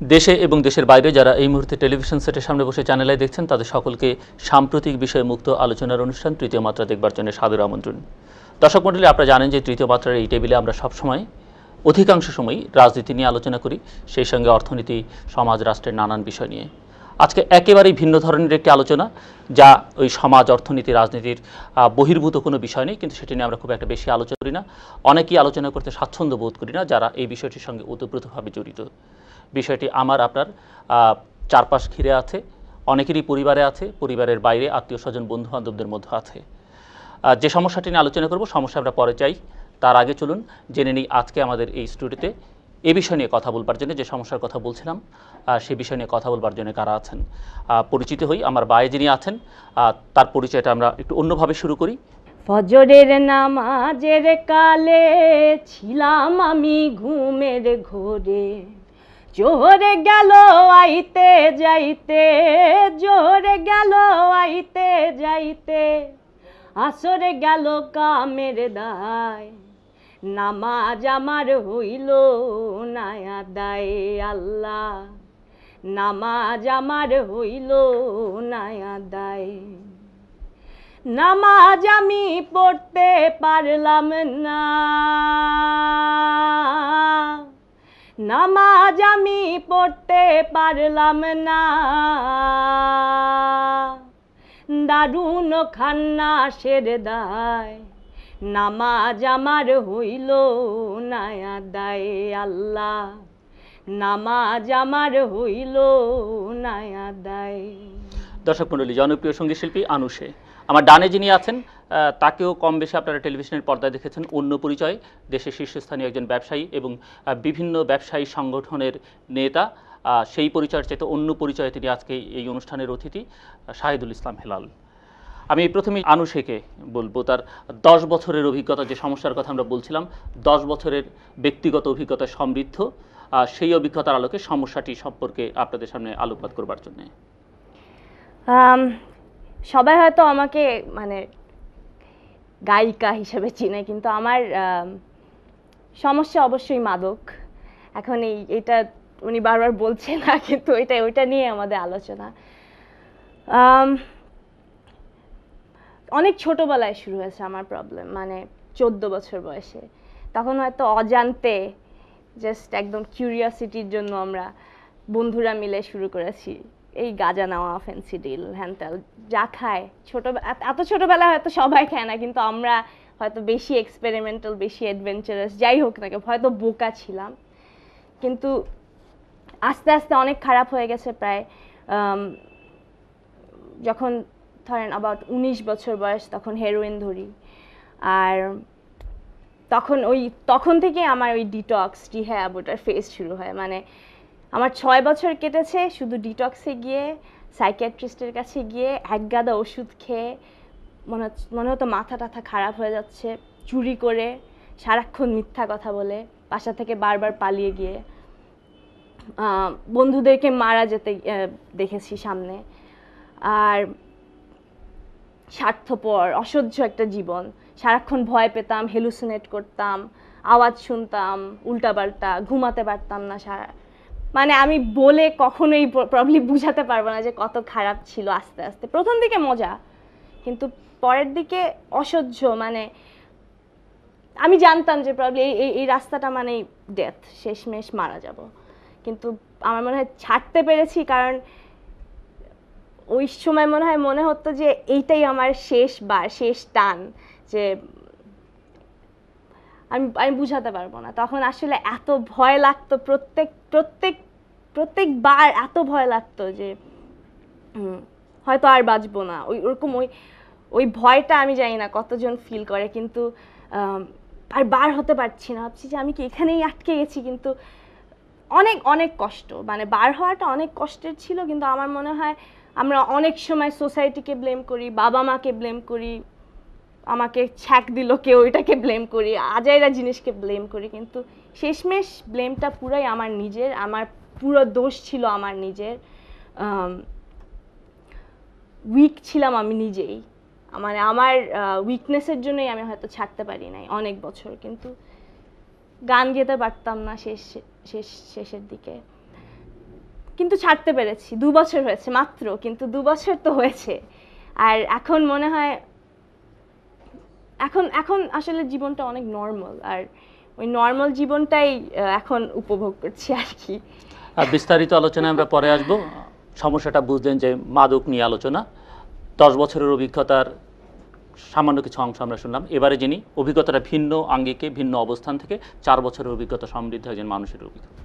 দেশে এবং দেশের বাইরে যারা এই মুহূর্তে টেলিভিশন সেটের সামনে বসে চ্যানেলে দেখছেন তাদের সকলকে সাম্প্রতিক বিষয়ে মুক্ত আলোচনার অনুষ্ঠান তৃতীয় মাত্রা দেখবার জন্য সাদর আমন্ত্রণ। দর্শক মণ্ডলী, আপনারা জানেন যে তৃতীয় মাত্রার এই টেবিলে আমরা সবসময় অধিকাংশ সময়ই রাজনীতি নিয়ে আলোচনা করি, সেই সঙ্গে অর্থনীতি, সমাজ, রাষ্ট্রের নানান বিষয় নিয়ে। আজকে একেবারেই ভিন্ন ধরনের একটি আলোচনা, যা ওই সমাজ, অর্থনীতি, রাজনীতির বহির্ভূত কোনো বিষয় নেই, কিন্তু সেটি নিয়ে আমরা খুব একটা বেশি আলোচনা করি না। অনেকেই আলোচনা করতে স্বাচ্ছন্দ্য বোধ করি না যারা এই বিষয়টির সঙ্গে ওতপ্রোতভাবে জড়িত। বিষয়টি আমার আপনার চারপাশ ঘিরে আছে, অনেকেরই পরিবারে আছে, পরিবারের বাইরে আত্মীয় স্বজন, বন্ধু বান্ধবদের মধ্যে আছে। যে সমস্যাটি নিয়ে আলোচনা করব, সমস্যা আমরা পরে চাই, তার আগে চলুন জেনে নিই আজকে আমাদের এই স্টুডিওতে এ বিষয় নিয়ে কথা বলবার জন্য, যে সমস্যার কথা বলছিলাম সে বিষয় নিয়ে কথা বলবার জন্য কারা আছেন। পরিচিত হই, আমার বাইরে যিনি আছেন তার পরিচয়টা আমরা একটু অন্যভাবে শুরু করি। ফজরের নামাজের কালে ছিলাম আমি ঘুমের ঘোরে, জোরে গেল আইতে যাইতে, জোরে গেল আইতে যাইতে, আসরে গেল কামের দায়, নামাজ আমার হইল না আদায়। আল্লাহ, নামাজ আমার হইল না আদায়। নামাজ আমি পড়তে পারলাম না, নামাজ আমি পড়তে পারলাম না, দারুণ খান্নাসের দায়, নামাজ আমার হইল না আদায়। আল্লাহ, নামাজ আমার হইল না আদায়। দর্শক মণ্ডলী, জনপ্রিয় সঙ্গীত শিল্পী আনুশে। আমার ডানে যিনি আছেন তাকেও কম বেশি আপনারা টেলিভিশনের পর্দায় দেখেছেন অন্য পরিচয়ে, দেশের শীর্ষস্থানীয় একজন ব্যবসায়ী এবং বিভিন্ন ব্যবসায়ী সংগঠনের নেতা। সেই পরিচয়ের চাইতে অন্য পরিচয়ে তিনি আজকে এই অনুষ্ঠানের অতিথি, শাহিদুল ইসলাম হেলাল। আমি প্রথমে আনুশেকে বলবো তার 10 বছরের অভিজ্ঞতা, যে সমস্যার কথা আমরা বলছিলাম, 10 বছরের ব্যক্তিগত অভিজ্ঞতা সমৃদ্ধ, সেই অভিজ্ঞতার আলোকে সমস্যাটি সম্পর্কে আপনাদের সামনে আলোকপাত করবার জন্য। সবাই হয়তো আমাকে মানে গায়িকা হিসেবে চিনে, কিন্তু আমার সমস্যা অবশ্যই মাদক। এখন এইটা উনি বারবার বলছে না, কিন্তু ওইটা নিয়ে আমাদের আলোচনা। অনেক ছোটবেলায় শুরু হয়েছে আমার প্রবলেম, মানে 14 বছর বয়সে। তখন হয়তো অজান্তে জাস্ট একদম কিউরিয়াসিটির জন্য আমরা বন্ধুরা মিলে শুরু করেছি এই গাঁজা নেওয়া, ফেন্সিডিল, হ্যানত্যাল যা খায়। এত ছোটবেলায় হয়তো সবাই খায় না, কিন্তু আমরা হয়তো বেশি এক্সপেরিমেন্টাল, বেশি অ্যাডভেঞ্চারাস, যাই হোক না কেন, হয়তো বোকা ছিলাম। কিন্তু আস্তে আস্তে অনেক খারাপ হয়ে গেছে। প্রায় যখন ধরেন অ্যাবাউট 19 বছর বয়স, তখন হেরোইন ধরি। আর তখন থেকে আমার ওই ডিটক্স, রিহ্যাব, ওটার ফেজ শুরু হয়। মানে আমার 6 বছর কেটেছে শুধু ডিটক্সে গিয়ে, সাইকিয়াট্রিস্টের কাছে গিয়ে, এক গাদা ওষুধ খেয়ে, মনে হতো মাথা টাথা খারাপ হয়ে যাচ্ছে, চুরি করে, সারাক্ষণ মিথ্যা কথা বলে, বাসা থেকে বারবার পালিয়ে গিয়ে, বন্ধুদেরকে মারা যেতে দেখেছি সামনে। আর স্বার্থপর, অসহ্য একটা জীবন, সারাক্ষণ ভয় পেতাম, হেলুসিনেট করতাম, আওয়াজ শুনতাম উল্টাপাল্টা, ঘুমাতে পারতাম না মানে আমি বলে কখনোই প্রবলি বুঝাতে পারবো না যে কত খারাপ ছিল। আস্তে আস্তে প্রথম দিকে মজা, কিন্তু পরের দিকে অসহ্য। মানে আমি জানতাম যে প্রবলি এই রাস্তাটা মানে ডেথ, শেষমেশ মারা যাব। কিন্তু আমার মনে হয় ছাড়তে পেরেছি, কারণ ওই সময় মনে হতো যে এইটাই আমার শেষবার, শেষ টান, যে আমি বুঝাতে পারবো না। তখন আসলে এত ভয় লাগতো, প্রত্যেকবার এত ভয় লাগতো যে হয়তো আর বাঁচবো না। ওরকম ওই ভয়টা আমি জানি না কতজন ফিল করে, কিন্তু আর বার হতে পারছি না। ভাবছি যে আমি কি এখানেই আটকে গেছি। কিন্তু অনেক অনেক কষ্ট, মানে বার হওয়াটা অনেক কষ্টের ছিল। কিন্তু আমার মনে হয় আমরা অনেক সময় সোসাইটিকে ব্লেম করি, বাবা মাকে ব্লেম করি, আমাকে ছ্যাক দিল কেউ, এটাকে ব্লেম করি, আজাইরা জিনিসকে ব্লেম করি। কিন্তু শেষমেশ ব্লেমটা পুরাই আমার নিজের, আমার পুরো দোষ ছিল আমার নিজের। উইক ছিলাম আমি নিজেই, মানে আমার উইকনেসের জন্যই আমি হয়তো ছাড়তে পারি নাই অনেক বছর। কিন্তু গান গেতে পারতাম না শেষের দিকে। কিন্তু ছাড়তে পেরেছি। 2 বছর হয়েছে মাত্র, কিন্তু 2 বছর তো হয়েছে। আর এখন মনে হয় এখন এখন আসলে জীবনটা অনেক নর্মাল, আর ওই নর্মাল জীবনটাই এখন উপভোগ করছি আর কি। বিস্তারিত আলোচনায় আমরা পরে আসব। সমস্যাটা বুঝলেন যে মাদক নিয়ে আলোচনা, 10 বছরের অভিজ্ঞতার সামান্য কিছু অংশ আমরা শুনলাম। এবারে যিনি অভিজ্ঞতাটা ভিন্ন আঙ্গিকে, ভিন্ন অবস্থান থেকে, 4 বছরের অভিজ্ঞতা সমৃদ্ধ একজন মানুষের অভিজ্ঞতা।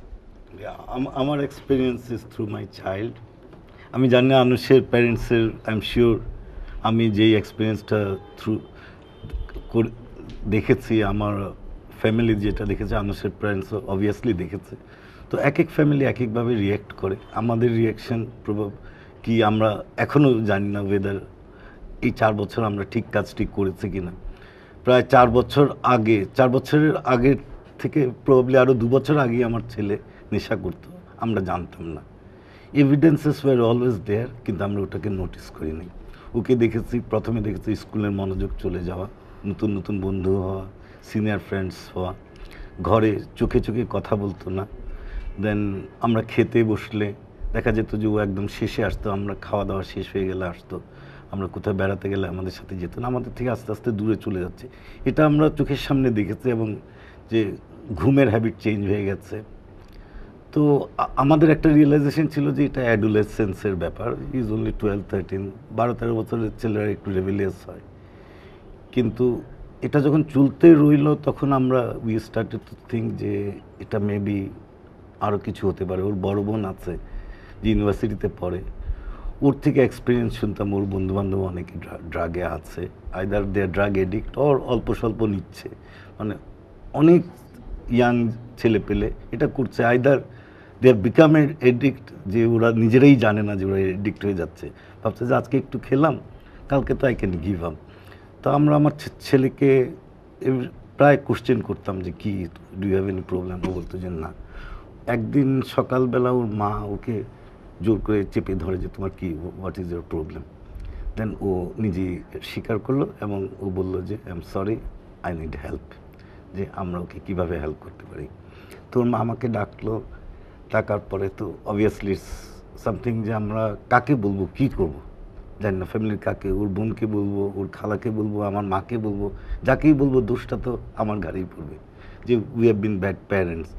আমার experience is through my child. আমি জানি না আনুষের প্যারেন্টসের, আই এম শিওর আমি যেই এক্সপিরিয়েন্সটা দেখেছি, আমার ফ্যামিলি যেটা দেখেছে, আনুষের প্যারেন্টস অবভিয়াসলি দেখেছে। তো এক এক ফ্যামিলি এক একভাবে রিয়্যাক্ট করে। আমাদের রিয়াকশন প্রভাব কি আমরা এখনও জানি না ওয়েদার এই 4 বছর আমরা ঠিক কাজটি করেছি কি না। প্রায় 4 বছর আগে, 4 বছরের আগের থেকে প্রবাবলি আরও 2 বছর আগে আমার ছেলে নেশা করতো, আমরা জানতাম না। এভিডেন্সেস ওয়ার অলওয়েজ দেয়ার, কিন্তু আমরা ওটাকে নোটিস করিনি। ওকে দেখেছি, প্রথমে দেখেছি স্কুলের মনোযোগ চলে যাওয়া, নতুন নতুন বন্ধু হওয়া, সিনিয়র ফ্রেন্ডস হওয়া, ঘরে চোখে চোখে কথা বলতো না। দেন আমরা খেতে বসলে দেখা যেত যে ও একদম শেষে আসতো, আমরা খাওয়া দাওয়া শেষ হয়ে গেলে আসতো, আমরা কোথাও বেড়াতে গেলে আমাদের সাথে যেত না, আমাদের থেকে আস্তে আস্তে দূরে চলে যাচ্ছে। এটা আমরা চোখের সামনে দেখেছি। এবং যে ঘুমের হ্যাবিট চেঞ্জ হয়ে গেছে। তো আমাদের একটা রিয়েলাইজেশন ছিল যে এটা অ্যাডোলেসেন্সের ব্যাপার। ইজ অনলি 12-13, 12-13 বছরের ছেলেরা একটু রেভিলিয়াস হয়। কিন্তু এটা যখন চলতে রইল, তখন আমরা উই স্টার্টেড টু থিঙ্ক যে এটা মেবি আরও কিছু হতে পারে। ওর বড় বোন আছে যে ইউনিভার্সিটিতে পড়ে, ওর থেকে এক্সপিরিয়েন্স শুনতাম, ওর বন্ধুবান্ধব অনেকে ড্রাগে আছে, either they are drug addict or অল্প স্বল্প নিচ্ছে। মানে অনেক ইয়াং ছেলে পেলে এটা করছে, either they are become addict, যে ওরা নিজেরাই জানে না যে ওরা এডিক্ট হয়ে যাচ্ছে, ভাবছে যে আজকে একটু খেলাম, কালকে তো আই ক্যান গিভ আপ। তো আমরা আমার ছেলেকে প্রায় কোশ্চেন করতাম যে কি, do you have any problem? ও বলতো যে না। একদিন সকালবেলা ওর মা ওকে জোর করে চেপে ধরে যে তোমার কি, হোয়াট ইজ ইউর প্রবলেম? দেন ও নিজেই স্বীকার করলো এবং ও বললো যে I am sorry, I need help, যে আমরা ওকে কীভাবে হেল্প করতে পারি। তো ওর মা আমাকে ডাকলো, ডাকার পরে তো অবভিয়াসলি সামথিং যে আমরা কাকে বলবো, কী করবো জানি না, ফ্যামিলির কাকে, ওর বোনকে বলবো, ওর খালাকে বলবো, আমার মাকে বলবো, যাকেই বলবো দোষটা তো আমার ঘাড়েই পড়বে, যে we have been bad parents.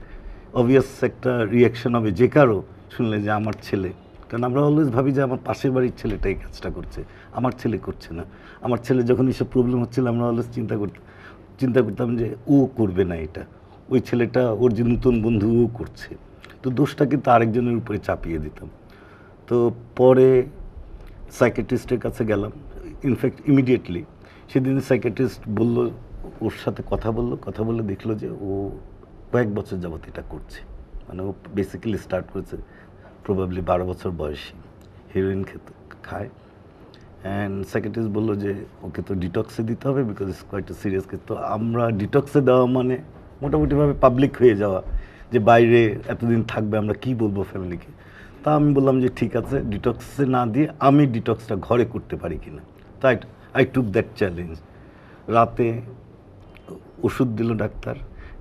Obvious একটা রিয়াকশন হবে যে কারো শুনলে যে আমার ছেলে, কারণ আমরা অলওয়েজ ভাবি যে আমার পাশের বাড়ির ছেলেটা এই কাজটা করছে, আমার ছেলে করছে না। আমার ছেলে যখন এইসব প্রবলেম হচ্ছিল, আমরা অলওয়েজ চিন্তা করতাম যে ও করবে না এটা, ওই ছেলেটা ওর যে নতুন বন্ধু ও করছে। তো দোষটা কিন্তু আরেকজনের উপরে চাপিয়ে দিতাম। তো পরে সাইকিয়াট্রিস্টের কাছে গেলাম, ইনফ্যাক্ট ইমিডিয়েটলি সেদিন সাইকিয়াট্রিস্ট বলল, ওর সাথে কথা বললে দেখলো যে ও কয়েক বছর যাবত এটা করছে। মানে ও বেসিক্যালি স্টার্ট করেছে প্রবাবলি 12 বছর বয়সী, হেরোইন খায়। অ্যান্ড সাইকিয়াট্রিস্ট বললো যে ওকে তো ডিটক্সে দিতে হবে, because it's quite a serious case. তো আমরা ডিটক্সে দেওয়া মানে মোটামুটিভাবে পাবলিক হয়ে যাওয়া, যে বাইরে এতদিন থাকবে, আমরা কি বলবো ফ্যামিলিকে। তা আমি বললাম যে ঠিক আছে, ডিটক্সে না দিয়ে আমি ডিটক্সটা ঘরে করতে পারি কিনা। তাই আই টুক দ্যাট চ্যালেঞ্জ। রাতে ওষুধ দিল ডাক্তার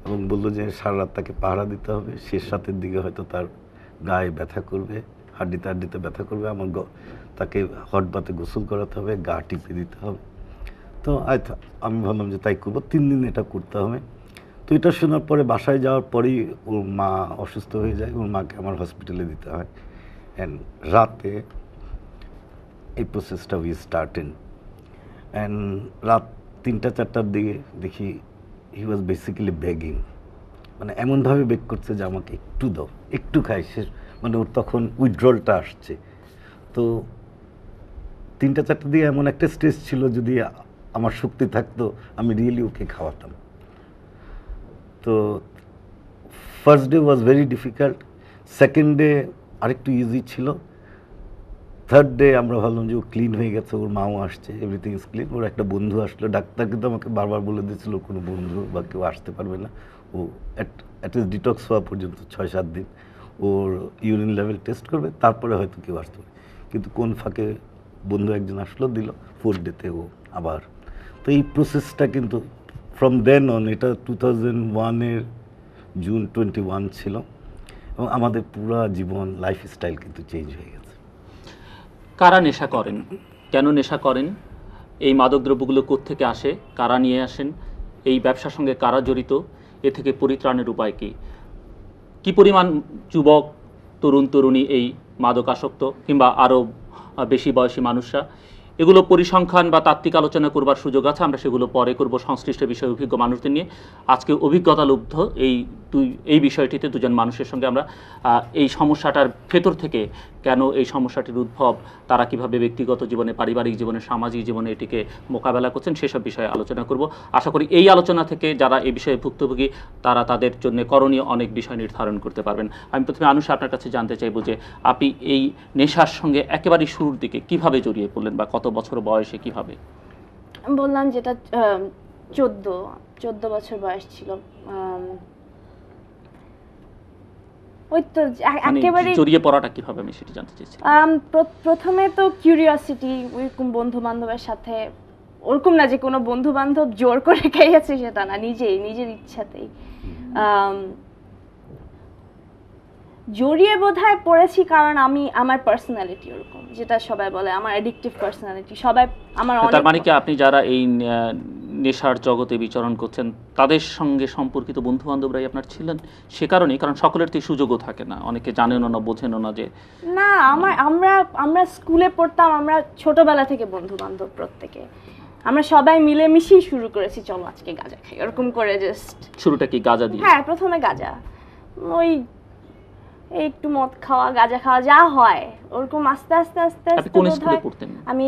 এবং বললো যে সারা রাত তাকে পাহারা দিতে হবে, শেষ রাতের দিকে হয়তো তার গায়ে ব্যথা করবে, হাড্ডিতে ব্যথা করবে, আমার তাকে হট বাতে গোসল করাতে হবে, গা টিপে দিতে হবে। তো আমি ভাবলাম যে তাই করবো, 3 দিন এটা করতে হবে। তো এটা শোনার পরে বাসায় যাওয়ার পরেই ওর মা অসুস্থ হয়ে যায়, ওর মাকে আমার হসপিটালে দিতে হয়। অ্যান্ড রাতে এই প্রসেসটা উই স্টার্টেড। অ্যান্ড রাত 3টা-4টার দিকে দেখি হি ওয়াজ বেসিক্যালি বেগিং, মানে এমনভাবে বেগ করছে যে আমাকে একটু দাও, একটু খাই, শেষ মানে ওর তখন উইথড্রলটা আসছে। তো 3টা-4টার দিকে এমন একটা স্টেজ ছিল, যদি আমার শক্তি থাকতো আমি রিয়েলি ওকে খাওয়াতাম। তো first day was very difficult, second day আরেকটু ইজি ছিল, থার্ড ডে আমরা ভাবলাম যে ও ক্লিন হয়ে গেছে, ওর মাও আসছে, এভরিথিং ইজ ক্লিন। ওর একটা বন্ধু আসলো, ডাক্তার কিন্তু আমাকে বারবার বলে দিয়েছিল কোনো বন্ধু বা কেউ আসতে পারবে না, ও অ্যাটলিস্ট ডিটক্স হওয়া পর্যন্ত 6-7 দিন ওর ইউরিন লেভেল টেস্ট করবে, তারপরে হয়তো কেউ আসতে পারে। কিন্তু কোন ফাঁকে বন্ধু একজন আসলো, দিল, 4th ডেতে ও আবার। তো এই প্রসেসটা কিন্তু ফ্রম দেন অন, এটা 2001-এর জুন 21 ছিল। এবং আমাদের পুরো জীবন লাইফস্টাইল কিন্তু চেঞ্জ হয়ে গেছে। কারা নেশা করেন, কেন নেশা করেন, এই মাদকদ্রব্যগুলো কোত্থেকে আসে, কারা নিয়ে আসেন, এই ব্যবসার সঙ্গে কারা জড়িত, এ থেকে পরিত্রাণের উপায় কী, কী পরিমাণ যুবক তরুণ তরুণী এই মাদকাসক্ত কিংবা আরও বেশি বয়সী মানুষরা, এগুলো পরিসংখ্যান বা তাত্ত্বিক আলোচনা করবার সুযোগ আছে, আমরা সেগুলো পরে করব সংশ্লিষ্ট বিষয়ে অভিজ্ঞ মানুষদের নিয়ে। আজকে অভিজ্ঞতা লব্ধ এই বিষয়টিতে দুজন মানুষের সঙ্গে আমরা এই সমস্যাটার ভেতর থেকে কেন এই সমস্যাটির উদ্ভব, তারা কিভাবে ব্যক্তিগত জীবনে, পারিবারিক জীবনে, সামাজিক জীবনে এটিকে মোকাবেলা করছেন সেসব বিষয়ে আলোচনা করব। আশা করি এই আলোচনা থেকে যারা এই বিষয়ে ভুক্তভোগী তারা তাদের জন্য করণীয় অনেক বিষয় নির্ধারণ করতে পারবেন। আমি প্রথমে আনুষা আপনার কাছে জানতে চাইব যে আপনি এই নেশার সঙ্গে একেবারে শুরুর দিকে কিভাবে জড়িয়ে পড়লেন বা কত বছর বয়সে কিভাবে? বললাম যেটা 14 বছর বয়স ছিল। ওই তো একেবারে জড়িয়ে পড়াটা কিভাবে, আমি সেটা জানতে চাইছি। প্রথমে তো কিউরিওসিটি, ওইরকম বন্ধু বান্ধবের সাথে, ওরকম না যে কোনো বন্ধু বান্ধব জোর করে খাইয়েছে সেটা না, নিজের ইচ্ছাতেই জড়িয়ে বোধহয় পড়েছি। কারণ আমার পার্সোনালিটি ওরকম, যেটা সবাই বলে আমার অ্যাডিকটিভ পার্সোনালিটি। সবাই আমার তার মানে কি আপনি যারা এই নেশার জগতে বিচরণ করছেন তাদের সঙ্গে সম্পর্কিত বন্ধু বান্ধবরাই আপনার ছিলেন সে কারণেই? কারণ সকলের তো সুযোগও থাকে না, অনেকে জানেনও না, বোঝেনও না যে না। আমরা স্কুলে পড়তাম, আমরা ছোটবেলা থেকে বন্ধু বান্ধব প্রত্যেকে, আমরা সবাই মিলেমিশেই শুরু করেছি চলো আজকে গাঁজা খাই, এরকম করে। জাস্ট শুরুটা কি গাঁজা দিয়ে? হ্যাঁ, প্রথমে গাঁজা, ওই একটু মদ খাওয়া, গাঁজা খাওয়া, যা হয় ওরকম আস্তে আস্তে আস্তে আস্তে। কোন স্কুলে পড়তেন? আমি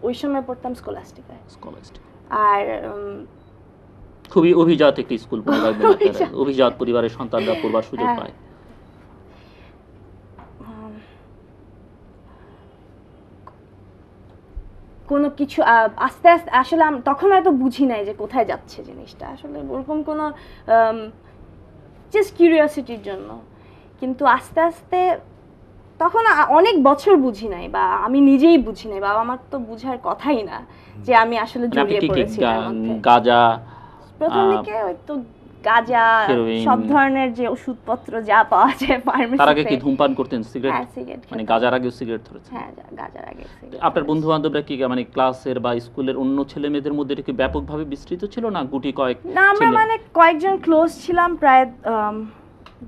ওই সময় পড়তাম স্কলাস্টিকায়। আর খুবই অভিজাত একটি স্কুল, অভিজাত পরিবারের সন্তানরা পড়বার সুযোগ পায়। কোনো কিছু আস্তে আস্তে আসলে তখন হয়তো বুঝি নাই যে কোথায় যাচ্ছে জিনিসটা, আসলে ওরকম কোনো জাস্ট কিউরিওসিটির জন্য। কিন্তু আস্তে আস্তে তখন অনেক বছর বুঝি নাই, বা আমি নিজেই বুঝি নাই, বাবা আমার তো বুঝার কথাই না যে আমি আসলে জড়িয়ে পড়েছি। গাঁজা প্রথম দিকে ওই তো গাঁজা, সব ধরনের যে ওষুধপত্র যা পাওয়া যায় ফার্মেসিতে। তার আগে কি ধূমপান করতেন? সিগারেট? হ্যাঁ, সিগারেট। মানে গাঁজার আগে সিগারেট ধরেছেন? হ্যাঁ, গাঁজার আগে। আপনার বন্ধু বান্ধবরা কি মানে ক্লাসের বা স্কুলের অন্য ছেলে মেয়েদের মধ্যে কি ব্যাপকভাবে বিস্তৃত ছিল না গুটি কয়েক? না, আমরা মানে কয়েকজন ক্লোজ ছিলাম, প্রায়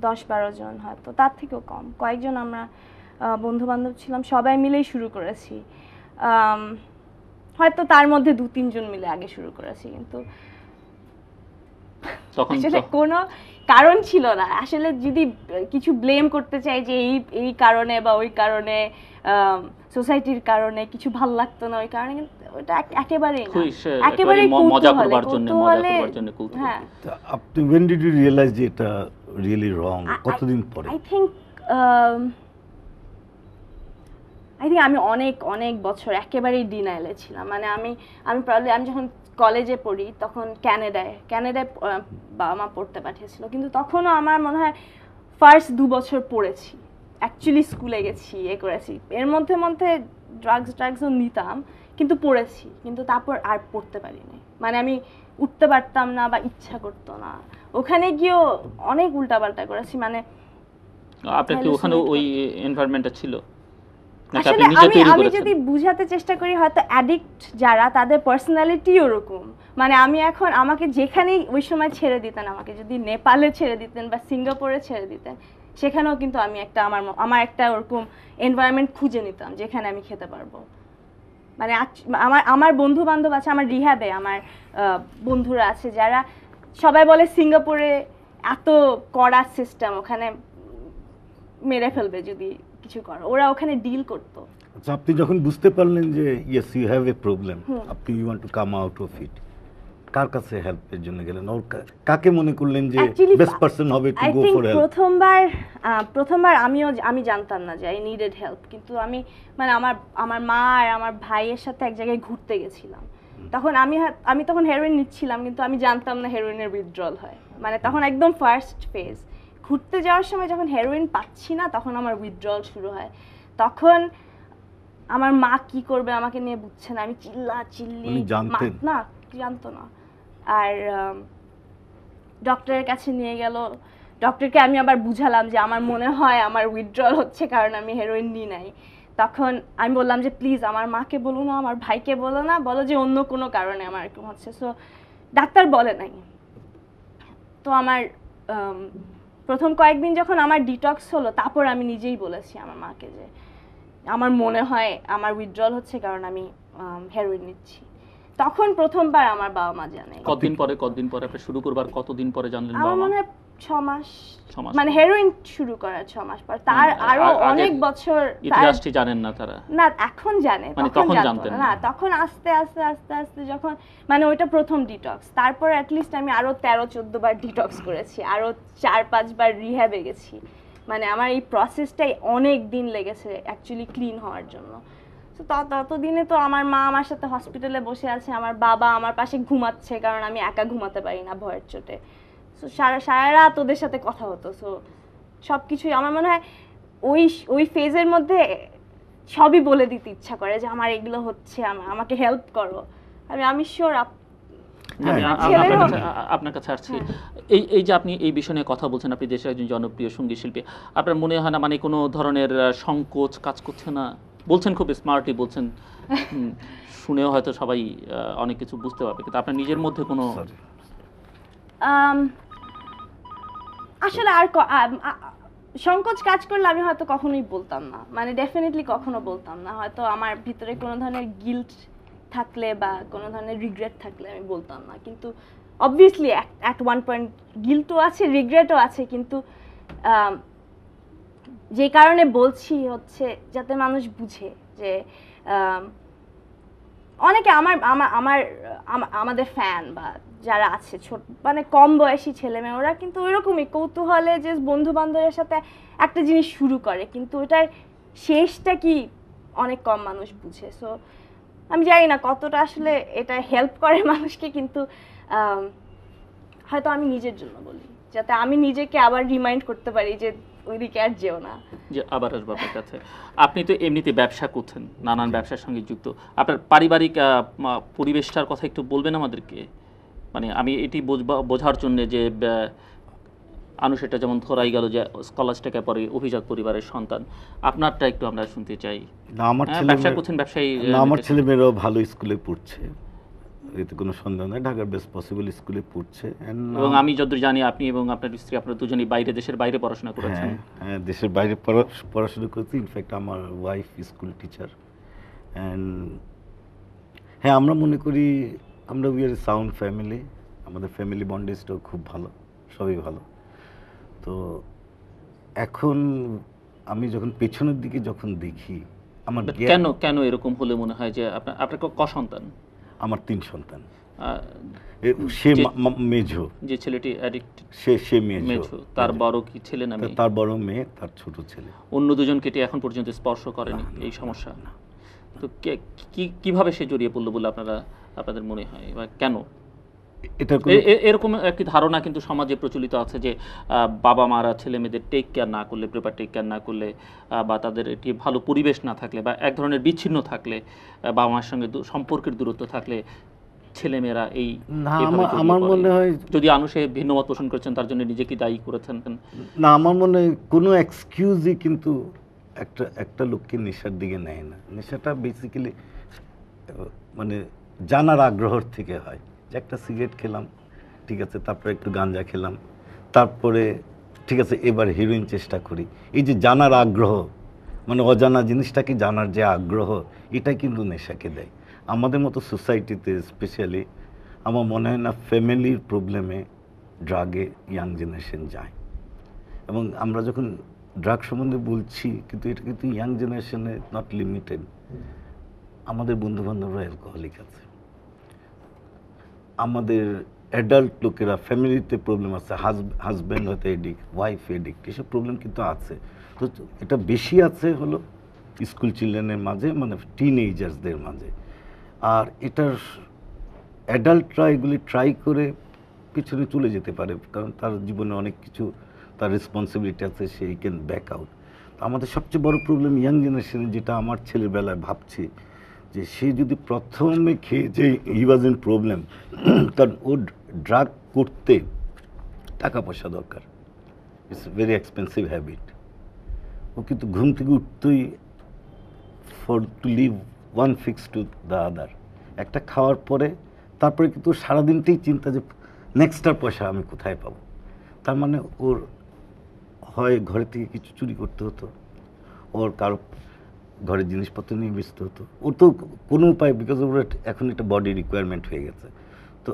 10-12 জন, হয়তো তার থেকেও কম। কয়েকজন আমরা বন্ধু বান্ধব ছিলাম, সবাই মিলেই শুরু করেছি। হয়তো তার মধ্যে 2-3 জন মিলে আগে শুরু করেছি, কিন্তু তখন আসলে কোনো কারণ ছিল না। আসলে যদি কিছু ব্লেম করতে চাই যে এই কারণে বা ওই কারণে, সোসাইটির কারণে, কিছু ভালো লাগতো না ওই কারণে, কিন্তু ওটা একেবারেই না, একেবারেই মজা করবার জন্য। হ্যাঁ। আপনি when did you realize যে এটা really wrong? কতদিন পরে? I think আমি অনেক বছর একেবারেই ডিনাইলে ছিলাম। মানে আমি যখন কলেজে পড়ি তখন কানাডায় বাবা মা পড়তে পাঠিয়েছিল, কিন্তু তখনও আমার মনে হয় ফার্স্ট 2 বছর পড়েছি, অ্যাকচুয়ালি স্কুলে গেছি, করেছি। এর মধ্যে ড্রাগসও নিতাম, কিন্তু পড়েছি, কিন্তু তারপর আর পড়তে পারিনি। মানে আমি উঠতে পারতাম না বা ইচ্ছা করতো না। ওখানে গিয়েও অনেক উল্টাপাল্টা করেছি। মানে আপনার কি ওখানে ওই এনভায়রনমেন্টটা ছিল? আসলে আমি যদি বুঝাতে চেষ্টা করি, হয়তো অ্যাডিক্ট যারা তাদের পার্সোনালিটি ওরকম। মানে আমাকে যেখানেই ওই সময় ছেড়ে দিতেন, আমাকে যদি নেপালে ছেড়ে দিতেন বা সিঙ্গাপুরে ছেড়ে দিতেন, সেখানেও কিন্তু আমি আমার একটা ওরকম এনভায়রনমেন্ট খুঁজে নিতাম যেখানে আমি খেতে পারবো। মানে আমার বন্ধু বান্ধব আছে, আমার রিহ্যাবে আমার বন্ধুরা আছে যারা সবাই বলে সিঙ্গাপুরে এত কড়া সিস্টেম, ওখানে মেরে ফেলবে যদি কিছু করো, ওরা ওখানে ডিল করতো। আচ্ছা, আপনি যখন বুঝতে পারলেন যে yes you have a problem, আপনি you want to come out of it, কার কাছে হেল্পের জন্য গেলেন? কাকে মনে করলেন যে বেস্ট পারসন হবে টু গো ফর হেল্প? প্রথমবার আমি জানতাম না যে আই নিডেড হেল্প, কিন্তু মানে আমার মা আর আমার ভাইয়ের সাথে এক জায়গায় ঘুরতে গেছিলাম। তখন আমি তখন হেরোইন নিচ্ছিলাম, কিন্তু আমি জানতাম না হেরোইনের উইথড্রল হয়। মানে তখন একদম ফার্স্ট ফেজ। ঘুরতে যাওয়ার সময় যখন হেরোইন পাচ্ছি না, তখন আমার উইথড্রল শুরু হয়। তখন আমার মা কি করবে আমাকে নিয়ে বুঝছে না, আমি চিল্লি জানতো না। আর ডক্টরের কাছে নিয়ে গেল, ডক্টরকে আমি আবার বুঝালাম যে আমার মনে হয় আমার উইথড্রল হচ্ছে কারণ আমি হেরোইন নিই নাই। তখন আমি বললাম যে প্লিজ আমার মাকে বলো না, আমার ভাইকে বলো না, বলো যে অন্য কোনো কারণে আমার এরকম হচ্ছে। সো ডাক্তার বলে নাই। তো আমার প্রথম কয়েকদিন যখন আমার ডিটক্স হলো, তারপর আমি নিজেই বলেছি আমার মাকে যে আমার মনে হয় আমার উইথড্রল হচ্ছে কারণ আমি হেরোইন নিচ্ছি। তখন প্রথমবার আমার বাবা মা জানে। কতদিন পরে আপনি শুরু করবার কতদিন পরে জানলেন আমার বাবা মা? মনে হয় 6 মাস, 6 মাস মানে হেরোইন শুরু করার 6 মাস পর। তার আরো অনেক বছর ইতিহাসটি জানেন না তারা? না, এখন জানে, মানে তখন তখন জানতো জানতেন না। তখন আস্তে আস্তে আস্তে আস্তে যখন মানে ওইটা প্রথম ডিটক্স, তারপর অ্যাটলিস্ট আমি আরো 13-14 বার ডিটক্স করেছি, আরো 4-5 বার রিহ্যাবে গেছি। মানে আমার এই প্রসেসটাই অনেক দিন লেগেছে অ্যাকচুয়ালি ক্লিন হওয়ার জন্য। তো ততদিনে তো আমার মা আমার সাথে হসপিটালে বসে আছে, আমার বাবা আমার পাশে ঘুমাচ্ছে কারণ আমি একা ঘুমাতে পারি না ভয়ের চোটে। সো সারা রাত ওদের সাথে কথা হতো। সো সব কিছুই আমার মনে হয় ওই ফেজের মধ্যে সবই বলে দিতে ইচ্ছা করে যে আমার এগুলো হচ্ছে, আমাকে হেল্প করো। আমি শিওর আপনার কাছে আসছি। এই যে আপনি এই বিষয় নিয়ে কথা বলছেন, আপনি দেশের একজন জনপ্রিয় সঙ্গীত শিল্পী, আপনার মনে হয় না মানে কোনো ধরনের সংকোচ কাজ করছে না? বলছেন খুব স্মার্টলি বলছেন, শুনেও হয়তো সবাই অনেক কিছু বুঝতে পারবে, কিন্তু আপনার নিজের মধ্যে কোনো আসলে আর সংকোচ কাজ করলে আমি হয়তো কখনোই বলতাম না, মানে ডেফিনেটলি কখনো বলতাম না। হয়তো আমার ভিতরে কোনো ধরনের গিল্ট থাকলে বা কোনো ধরনের রিগ্রেট থাকলে আমি বলতাম না, কিন্তু অবভিয়াসলি অ্যাট ওয়ান পয়েন্ট গিল্টও আছে, রিগ্রেটও আছে, কিন্তু যে কারণে বলছি হচ্ছে যাতে মানুষ বুঝে যে অনেকে আমাদের ফ্যান বা যারা আছে ছোট মানে কম বয়সী ছেলেমেয়ে, ওরা কিন্তু ওইরকমই কৌতূহলে যে বন্ধু বান্ধবের সাথে একটা জিনিস শুরু করে, কিন্তু ওটার শেষটা কি অনেক কম মানুষ বুঝে। সো আমি জানি না কতটা আসলে এটা হেল্প করে মানুষকে, কিন্তু হয়তো আমি নিজের জন্য বলি যাতে আমি নিজেকে আবার রিমাইন্ড করতে পারি যে ওইদিকে আর যেও না, যে আবার আসবো আপনার কাছে। আপনি তো এমনিতে ব্যবসা করছেন, নানান ব্যবসার সঙ্গে যুক্ত, আপনার পারিবারিক পরিবেশটার কথা একটু বলবেন আমাদেরকে? মানে আমি এটি বোঝার জন্য যে আনুষেটা যেমন ধরাই গেল যে স্কলাস্টিকা পরে অভিজাত পরিবারের সন্তান, আপনারটা একটু আমরা শুনতে চাই। না, আমার ব্যবসা করছেন, ব্যবসায়ী? আমার ছেলেমেয়েরাও ভালো স্কুলে পড়ছে, এতে কোনো সন্দেহ নেই, ঢাকার বেস্ট পসিবল স্কুলে পড়ছে। এবং আমি যতদূর জানি আপনি এবং আপনার স্ত্রী আপনারা দুজনেই দেশের বাইরে পড়াশোনা করেছেন। হ্যাঁ, দেশের বাইরে পড়াশোনা করেছি। ইনফ্যাক্ট আমার ওয়াইফ স্কুল টিচার। অ্যান্ড হ্যাঁ, আমরা মনে করি আমরা উই আর সাউন্ড ফ্যামিলি, আমাদের ফ্যামিলি বন্ডেজটাও খুব ভালো, সবই ভালো। তো এখন আমি যখন পেছনের দিকে যখন দেখি আমার কেন এরকম হলে মনে হয় যে আপনার ক সন্তান? আমার 3 সন্তান। সে মেঝো, যে ছেলেটি অ্যাডিক্টেড সে মেঝো, তার বড় কি ছেলে না মেয়ে? তার বড় মেয়ে, তার ছোট ছেলে। অন্য দুজনকে এখন পর্যন্ত স্পর্শ করেনি এই সমস্যা? তো কিভাবে সে জড়িয়ে পড়লো বলে আপনাদের মনে হয়, বা কেন? এরকম একটি ধারণা কিন্তু সমাজে প্রচলিত আছে যে বাবা মারা ছেলে মেয়েদের টেক কেয়ার না করলে, প্রপার টেক কেয়ার না করলে, বা তাদের একটি ভালো পরিবেশ না থাকলে, বা এক ধরনের বিচ্ছিন্ন থাকলে, বাবা মার সঙ্গে সম্পর্কের দূরত্ব থাকলে ছেলেমেয়েরা এই, আমার মনে হয়, যদি আনুষে ভিন্ন মত পোষণ করেছেন তার জন্য নিজেকে দায়ী করেছেন না, আমার মনে হয় কোনো এক্সকিউজই কিন্তু একটা লোককে নেশার দিকে নেয় না। নেশাটা বেসিক্যালি মানে জানার আগ্রহর থেকে হয়, যে একটা সিগারেট খেলাম, ঠিক আছে, তারপরে একটু গাঁজা খেলাম, তারপরে ঠিক আছে এবার হিরোইন চেষ্টা করি। এই যে জানার আগ্রহ, মানে অজানা জিনিসটাকে জানার যে আগ্রহ, এটাই কিন্তু নেশাকে দেয়। আমাদের মতো সোসাইটিতে স্পেশালি আমার মনে হয় না ফ্যামিলির প্রবলেমে ড্রাগে ইয়াং জেনারেশন যায়। এবং আমরা যখন ড্রাগ সম্বন্ধে বলছি, কিন্তু এটা কিন্তু ইয়াং জেনারেশনে নট লিমিটেড। আমাদের বন্ধুবান্ধবরা অ্যালকোহলিক আছে, আমাদের অ্যাডাল্ট লোকেরা ফ্যামিলিতে প্রবলেম আছে, হাজব্যান্ড হয়তো এডিক্ট, ওয়াইফ এডিক্ট, এসব প্রবলেম কিন্তু আছে। তো এটা বেশি আছে হলো স্কুল চিলড্রেনের মাঝে, মানে টিনএজার্সদের মাঝে। আর এটার অ্যাডাল্টরা এগুলি ট্রাই করে পিছনে চলে যেতে পারে, কারণ তার জীবনে অনেক কিছু, তার রেসপন্সিবিলিটি আছে, সে ক্যান ব্যাক আউট। আমাদের সবচেয়ে বড় প্রবলেম ইয়াং জেনারেশনে, যেটা আমার ছেলের বেলায় ভাবছি, যে সে যদি প্রথমে খেয়ে যে হি ওয়াজ ইন প্রবলেম, কারণ ও ড্রাগ করতে টাকা পয়সা দরকার, ইটস ভেরি এক্সপেন্সিভ হ্যাবিট। ও কিন্তু ঘুম থেকে উঠতেই for to live one fix to the other, একটা খাওয়ার পরে তারপরে কিন্তু সারাদিনটাই চিন্তা যে নেক্সটটার পয়সা আমি কোথায় পাবো। তার মানে ওর হয় ঘরে থেকে কিছু চুরি করতে হতো, ওর কারো ঘরের জিনিসপত্র নিয়ে ব্যস্ত হতো, ওর তো কোনো উপায়, বিকজ ওর এখন একটা বডি রিকোয়ারমেন্ট হয়ে গেছে। তো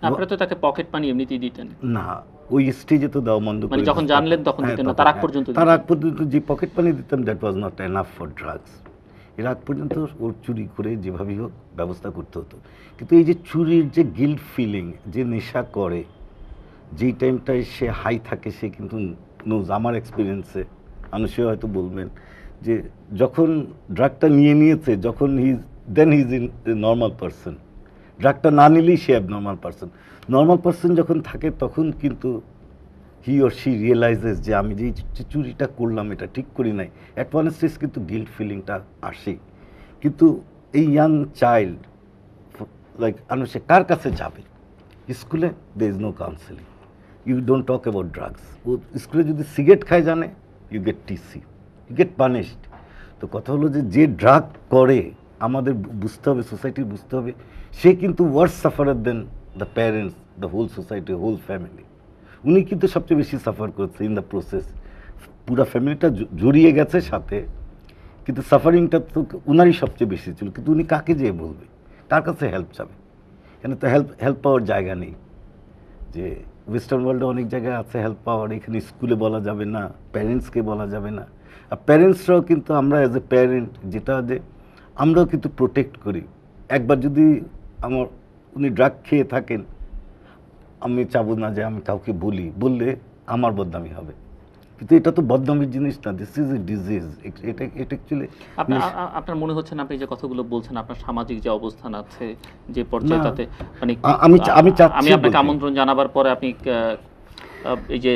আপনারা তো তাকে পকেট মানি এমনিতেই দিতেন না, ওই স্টেজে তো দেওয়া বন্ধ মানে করে যখন দিতাম। জানলেন তখন হ্যাঁ, দিতেন না, তখন, তার আগ হ্যাঁ। পর্যন্ত তার দিতেন। আগ পর্যন্ত যে পকেট মানি দিতাম, that was not enough for drugs. এর আগ পর্যন্ত ওর চুরি করে যেভাবেই হোক ব্যবস্থা করতে হতো। কিন্তু এই যে চুরির যে গিল্ট ফিলিং, যে নেশা করে, যেই টাইমটায় সে হাই থাকে, সে কিন্তু নোজ, আমার এক্সপিরিয়েন্সে মানুষে হয়তো বলবেন যে যখন ড্রাগটা নিয়ে নিয়েছে, যখন then he is in normal person. ড্রাগটা না নিলেই সে অ্যাবনর্মাল পারসন। নর্মাল পারসন যখন থাকে তখন কিন্তু হি অর শি রিয়েলাইজেস যে আমি যে চুরিটা করলাম এটা ঠিক করি নাই। অ্যাট ওয়ান স্টেজ কিন্তু গিল্ট ফিলিংটা আসে। কিন্তু এই ইয়াং চাইল্ড লাইক সে কার কাছে যাবে? স্কুলে there is no counselling, you don't talk about drugs. ও স্কুলে যদি সিগারেট খায় জানে, you get TC, you get punished. তো কথা হলো যে ড্রাগ করে আমাদের বুঝতে হবে, সোসাইটির বুঝতে হবে, সে কিন্তু worse sufferer than the parents, the whole society, whole family. উনি কিন্তু সবচেয়ে বেশি সাফার করছে ইন দ্য প্রসেস। পুরা ফ্যামিলিটা জড়িয়ে গেছে সাথে, কিন্তু সাফারিংটা তো উনারই সবচেয়ে বেশি ছিল। কিন্তু উনি কাকে যেয়ে বলবে, কার কাছে হেল্প চাবে? এখানে তো হেল্প পাওয়ার জায়গা নেই। যে ওয়েস্টার্ন ওয়ার্ল্ডে অনেক জায়গায় আছে হেল্প পাওয়ার, এখানে স্কুলে বলা যাবে না, প্যারেন্টসকে বলা যাবে না। আর প্যারেন্টসরাও কিন্তু, আমরা অ্যাজ এ প্যারেন্ট যেটা যে আমরাও কিন্তু প্রোটেক্ট করি। একবার যদি উনি ড্রাগ খেয়ে থাকেন, আমি চাবো না যে আমি কাউকে বললে আমার বদনামি হবে। কিন্তু এটা তো বদনামির জিনিস না, দিস ইজ এ ডিজিজ। এটা অ্যাকচুয়ালি আপনার মনে হচ্ছে না, আপনি যে কথাগুলো বলছেন, আপনার সামাজিক যে অবস্থান আছে যে পর্যায়ে, তাতে মানে আমি আমি আপনাকে আমন্ত্রণ জানাবার পরে আপনি এই যে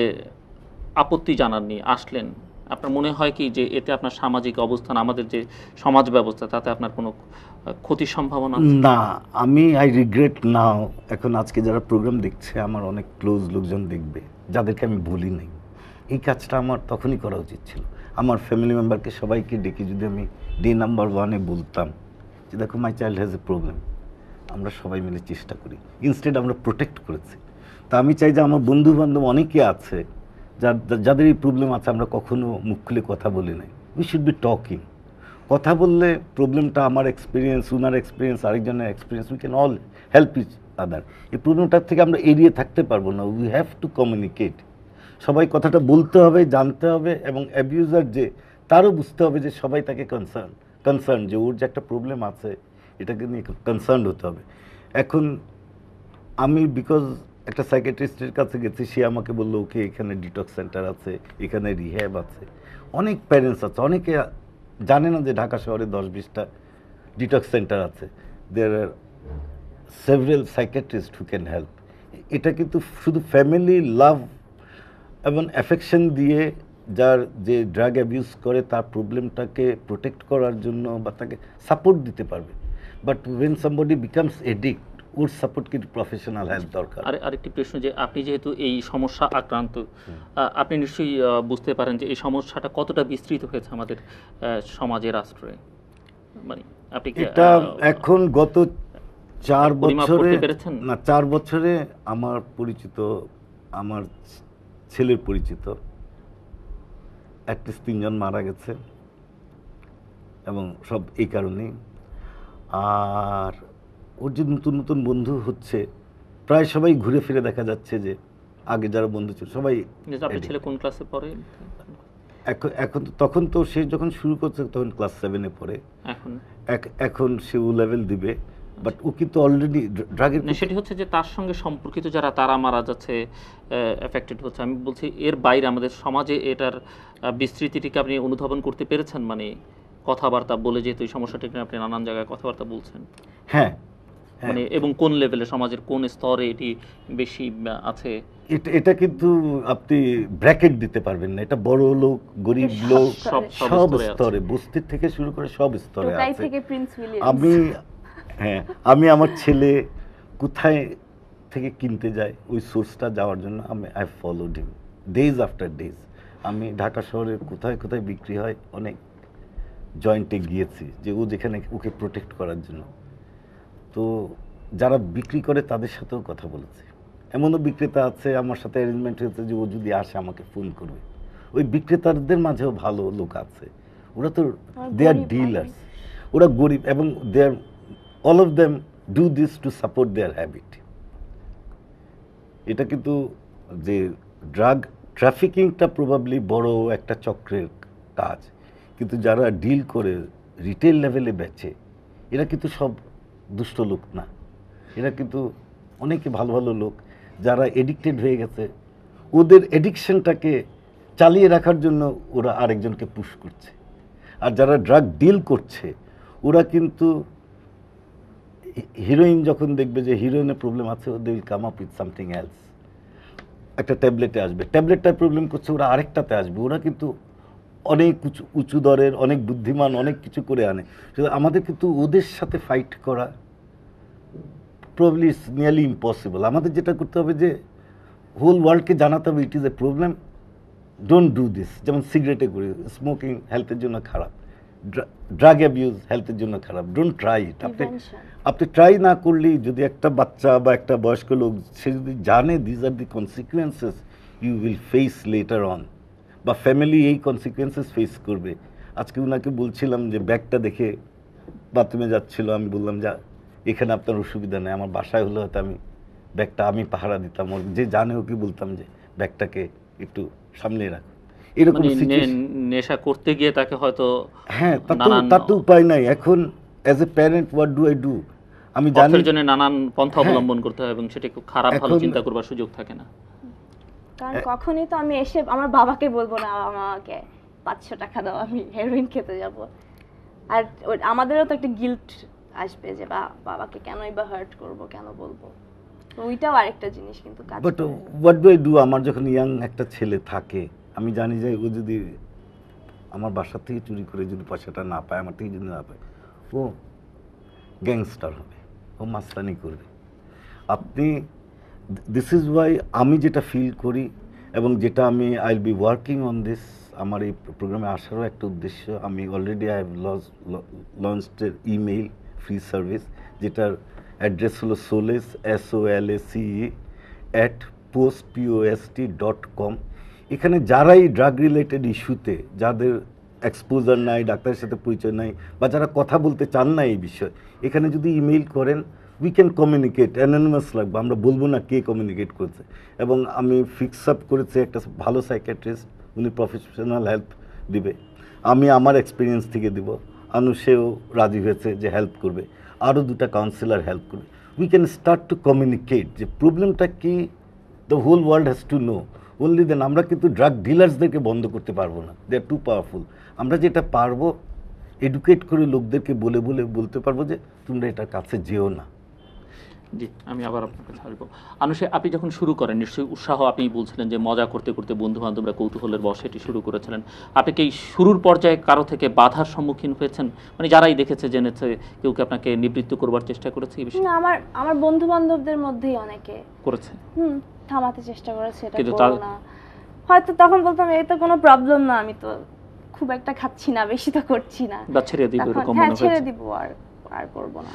আপত্তি জানাননি, আসলেন, আপনার মনে হয় কি যে এতে আপনার সামাজিক অবস্থান, আমাদের যে সমাজ ব্যবস্থা, তাতে আপনার কোনো ক্ষতির সম্ভাবনা আছে? না, আই রিগ্রেট নাও। এখন আজকে যারা প্রোগ্রাম দেখছে, আমার অনেক ক্লোজ লোকজন দেখবে, যাদেরকে আমি বলি নাই। এই কাজটা আমার তখনই করা উচিত ছিল। আমার ফ্যামিলি মেম্বারকে সবাইকে ডেকে যদি আমি ডে নাম্বার 1-এ বলতাম যে দেখো my child has a problem, আমরা সবাই মিলে চেষ্টা করি, ইনস্টেড আমরা প্রোটেক্ট করেছি। তা আমি চাই যে আমার বন্ধু বান্ধব অনেকে আছে যাদের এই প্রবলেম আছে, আমরা কখনো মুখ খুলে কথা বলি নাই। We should be talking. কথা বললে প্রবলেমটা, আমার এক্সপিরিয়েন্স, উনার এক্সপিরিয়েন্স, আরেকজনের experience, we can all help each other. এই প্রবলেমটার থেকে আমরা এড়িয়ে থাকতে পারবো না। We have to communicate. সবাই কথাটা বলতে হবে, জানতে হবে, এবং অ্যাবিউজার যে, তারও বুঝতে হবে যে সবাই তাকে কনসার্ন যে ওর যে একটা প্রবলেম আছে, এটাকে নিয়ে কনসার্ন হতে হবে। এখন আমি বিকজ একটা সাইকিয়াট্রিস্টের কাছে গেছি, সে আমাকে বললো ওকে এখানে ডিটক্স সেন্টার আছে, এখানে রিহ্যাব আছে। অনেক প্যারেন্টস আছে, অনেকে জানে না যে ঢাকা শহরে 10-20টা ডিটক্স সেন্টার আছে। There are several psychiatrist who can help. এটা কিন্তু শুধু ফ্যামিলি লাভ এবং অ্যাফেকশন দিয়ে, যার যে ড্রাগ অ্যাবিউজ করে তার প্রবলেমটাকে প্রোটেক্ট করার জন্য বা তাকে সাপোর্ট দিতে পারবে। But when somebody becomes addict, ওর সাপোর্ট কিন্তু প্রফেশনাল হেল্প দরকার। আরেকটি প্রশ্ন, যে আপনি যেহেতু এই সমস্যা আক্রান্ত, আপনি নিশ্চয়ই বুঝতে পারেন যে এই সমস্যাটা কতটা বিস্তৃত হয়েছে আমাদের সমাজে, রাষ্ট্রে। মানে আপনি এটা এখন গত 4 বছরে, পেরেছেন? না 4 বছরে আমার পরিচিত, আমার ছেলের পরিচিত অ্যাটলিস্ট 3 জন মারা গেছে, এবং সব এই কারণেই। আর ওর যে নতুন নতুন বন্ধু হচ্ছে, প্রায় সবাই ঘুরে ফিরে দেখা যাচ্ছে যে আগে যারা বন্ধু ছিল সবাই। আপনার ছেলে কোন ক্লাসে পড়ে এখন? তখন তো সে যখন শুরু করছে তখন ক্লাস 7-এ পড়ে। এখন সে ও লেভেল দিবে, বাট ও কিন্তু অলরেডি ড্রাগের। সেটি হচ্ছে যে তার সঙ্গে সম্পর্কিত যারা, তারা মারা যাচ্ছে, এফেক্টেড হচ্ছে। আমি বলছি এর বাইরে আমাদের সমাজে এটার বিস্তৃতিটিকে আপনি অনুধাবন করতে পেরেছেন? মানে কথাবার্তা বলে, যেহেতু এই সমস্যাটিকে আপনি নানান জায়গায় কথাবার্তা বলছেন, হ্যাঁ, মানে এবং কোন লেভেলে, সমাজের কোন স্তরে এটি বেশি আছে? এটা কিন্তু আপনি ব্র্যাকেট দিতে পারবেন না। এটা বড় লোক, গরিব লোক, সব স্তরে, বস্তির থেকে শুরু করে সব স্তরে আছে। আমি আমার ছেলে কোথায় থেকে কিনতে যায়, ওই সোর্সটা যাওয়ার জন্য I followed him. Days after days. আমি ঢাকা শহরে কোথায় কোথায় বিক্রি হয় অনেক জয়েন্টে গিয়েছি, যে ও যেখানে ওকে প্রোটেক্ট করার জন্য। তো যারা বিক্রি করে তাদের সাথেও কথা বলেছি। এমনও বিক্রেতা আছে আমার সাথে অ্যারেঞ্জমেন্ট হয়েছে যে ও যদি আসে আমাকে ফোন করবে। ওই বিক্রেতাদের মাঝেও ভালো লোক আছে, ওরা তো দে আর ডিলার্স, ওরা গরিব, এবং they are all of them do this to support their habit. এটা কিন্তু যে ড্রাগ ট্রাফিকিংটা প্রবাবলি বড় একটা চক্রের কাজ, কিন্তু যারা ডিল করে রিটেল লেভেলে বেচে এরা কিন্তু সব দুষ্ট লোক না, এরা কিন্তু অনেকে ভালো ভালো লোক যারা এডিক্টেড হয়ে গেছে, ওদের এডিকশনটাকে চালিয়ে রাখার জন্য ওরা আরেকজনকে পুশ করছে। আর যারা ড্রাগ ডিল করছে ওরা কিন্তু হিরোইন যখন দেখবে যে হিরোইনের প্রবলেম আছে, they will come up with something else. একটা ট্যাবলেটে আসবে, ট্যাবলেটটার প্রবলেম করছে, ওরা আরেকটাতে আসবে। ওরা কিন্তু অনেক উঁচু উঁচু দরের, অনেক বুদ্ধিমান, অনেক কিছু করে আনে। আমাদের কিন্তু ওদের সাথে ফাইট করা প্রবলি ইজ নিয়ারলি ইম্পসিবল। আমাদের যেটা করতে হবে যে হোল ওয়ার্ল্ডকে জানাতে হবে it is a problem, don't do this. যেমন সিগারেটে করি, স্মোকিং হেলথের জন্য খারাপ, ড্রাগ অ্যাবিউজ হেলথের জন্য খারাপ, ডোন্ট ট্রাই ইট। আপনি ট্রাই না করলেই যদি একটা বাচ্চা বা একটা বয়স্ক লোক সে যদি জানে this are the consequences you will face later on, বা ফ্যামিলি এই কনসিকুয়েন্সেস ফেস করবে। আজকে ওনাকে বলছিলাম যে ব্যাগটা দেখে বাথরুমে যাচ্ছিল, আমি বললাম যে এখানে আপনার অসুবিধা নেই, আমার বাসায় হলে হয়তো আমি ব্যাগটা আমি পাহারা দিতাম, ওর যে জানে ওকে বলতাম যে ব্যাগটাকে একটু সামনে রাখো। এরকম নেশা করতে গিয়ে তাকে হয়তো, হ্যাঁ, তার তো উপায় নাই। এখন as a parent what do I do, আমি জানি জন্য নানান পন্থা অবলম্বন করতে হয় এবং সেটা খুব খারাপ ভালো চিন্তা করবার সুযোগ থাকে না। কারণ কখনোই তো আমি এসে আমার বাবাকে বলবো না আমাকে 500 টাকা দাও আমি হেরোইন খেতে যাব। আর আমাদেরও তো একটা গিল্ট আসবে যে বাবাকে কেনই বা হার্ট করব, কেন বলবো। তো ওইটাও আরেকটা জিনিস কিন্তু কাজ করে। But what do I do, আমার যখন ইয়াং একটা ছেলে থাকে, আমি জানি যে ও যদি আমার বাসা থেকে চুরি করে যদি পয়সাটা না পায়, আমার থেকে যদি না পায়, ও গ্যাংস্টার হবে, ও মাস্তানি করবে। আপনি দিস ইজ ওয়াই আমি যেটা ফিল করি এবং যেটা আমি I will be working on this, আমার এই প্রোগ্রামে আসারও একটা উদ্দেশ্য, আমি already I have launched email free service, যেটার অ্যাড্রেস হলো সোলেস SOLACE@postpost.com। এখানে যারাই ড্রাগ রিলেটেড ইস্যুতে, যাদের এক্সপোজার নাই, ডাক্তারের সাথে পরিচয় নাই, বা যারা কথা বলতে চান না এই বিষয়ে, এখানে যদি ইমেইল করেন উই ক্যান কমিউনিকেট, অ্যানোনিমাস লাগবে, আমরা বলবো না কে কমিউনিকেট করেছে। এবং আমি ফিক্স আপ করেছি একটা ভালো সাইকিয়াট্রিস্ট, উনি প্রফেশনাল হেল্প দিবে, আমি আমার এক্সপিরিয়েন্স থেকে দিব, সেও রাজি হয়েছে যে হেল্প করবে, আরও 2টা কাউন্সিলর হেল্প করবে। We can start to communicate যে প্রবলেমটা কি, the whole world has to know, only then. আমরা কিন্তু ড্রাগ ডিলার্সদেরকে বন্ধ করতে পারবো না, দে আর টু পাওয়ারফুল। আমরা যেটা পারবো এডুকেট করে লোকদেরকে বলতে পারবো যে তোমরা এটার কাছে যেও না। জি, আমি আবার আপনার কাছে আসবো। আনুষে, আপনি যখন শুরু করেন নিশ্চয়ই উৎসাহ, আপনি বলছিলেন যে মজা করতে করতে বন্ধু বান্ধবরা কৌতূহলের বশে এটি শুরু করেছিলেন। আপনি কি শুরুর পর্যায়ে কারো থেকে বাধার সম্মুখীন হয়েছেন? মানে যারাই দেখেছে জেনেছে, কেউ কি আপনাকে নিবৃত্ত করবার চেষ্টা করেছে এই বিষয়ে? না, আমার বন্ধু বান্ধবদের মধ্যেই অনেকে করেছে, থামাতে চেষ্টা করেছে, এটা করো না। হয়তো তখন বলতাম এই তো কোনো প্রবলেম না, আমি তো খুব একটা খাচ্ছি না, বেশি তো করছি না, বা ছেড়ে দিব, এরকম মনে হয়েছে? ছেড়ে দিব, আর করব না।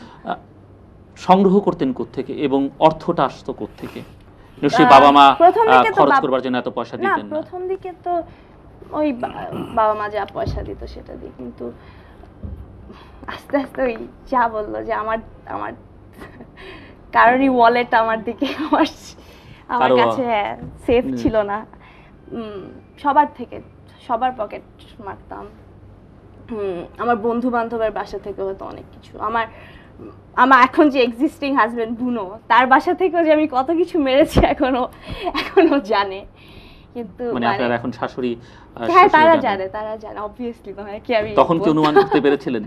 সংগ্রহ করতেন কোত্থেকে এবং অর্থটা আসতো কোত্থেকে? নিশ্চয়ই বাবা মা খরচ করবার জন্য এত পয়সা দিতেন না। প্রথম দিকে তো ওই বাবা মা যা পয়সা দিত সেটা দিয়ে, কিন্তু আস্তে আস্তে ওই যা বললো যে আমার কারোরই ওয়ালেট আমার দিকে আমার কাছে সেফ ছিল না। সবার পকেট মারতাম। আমার বন্ধু বান্ধবের বাসা থেকে হতো অনেক কিছু। আমার এখন যে এক্সিস্টিং হাজবেন্ড বুনো, তার বাসা থেকেও যে আমি কত কিছু মেরেছি এখনো জানে। কিন্তু মানে আপনার এখন শাশুড়ি, হ্যাঁ, তারা জানে অবভিয়াসলি। কি আমি তখন কি অনুমান করতে পেরেছিলেন?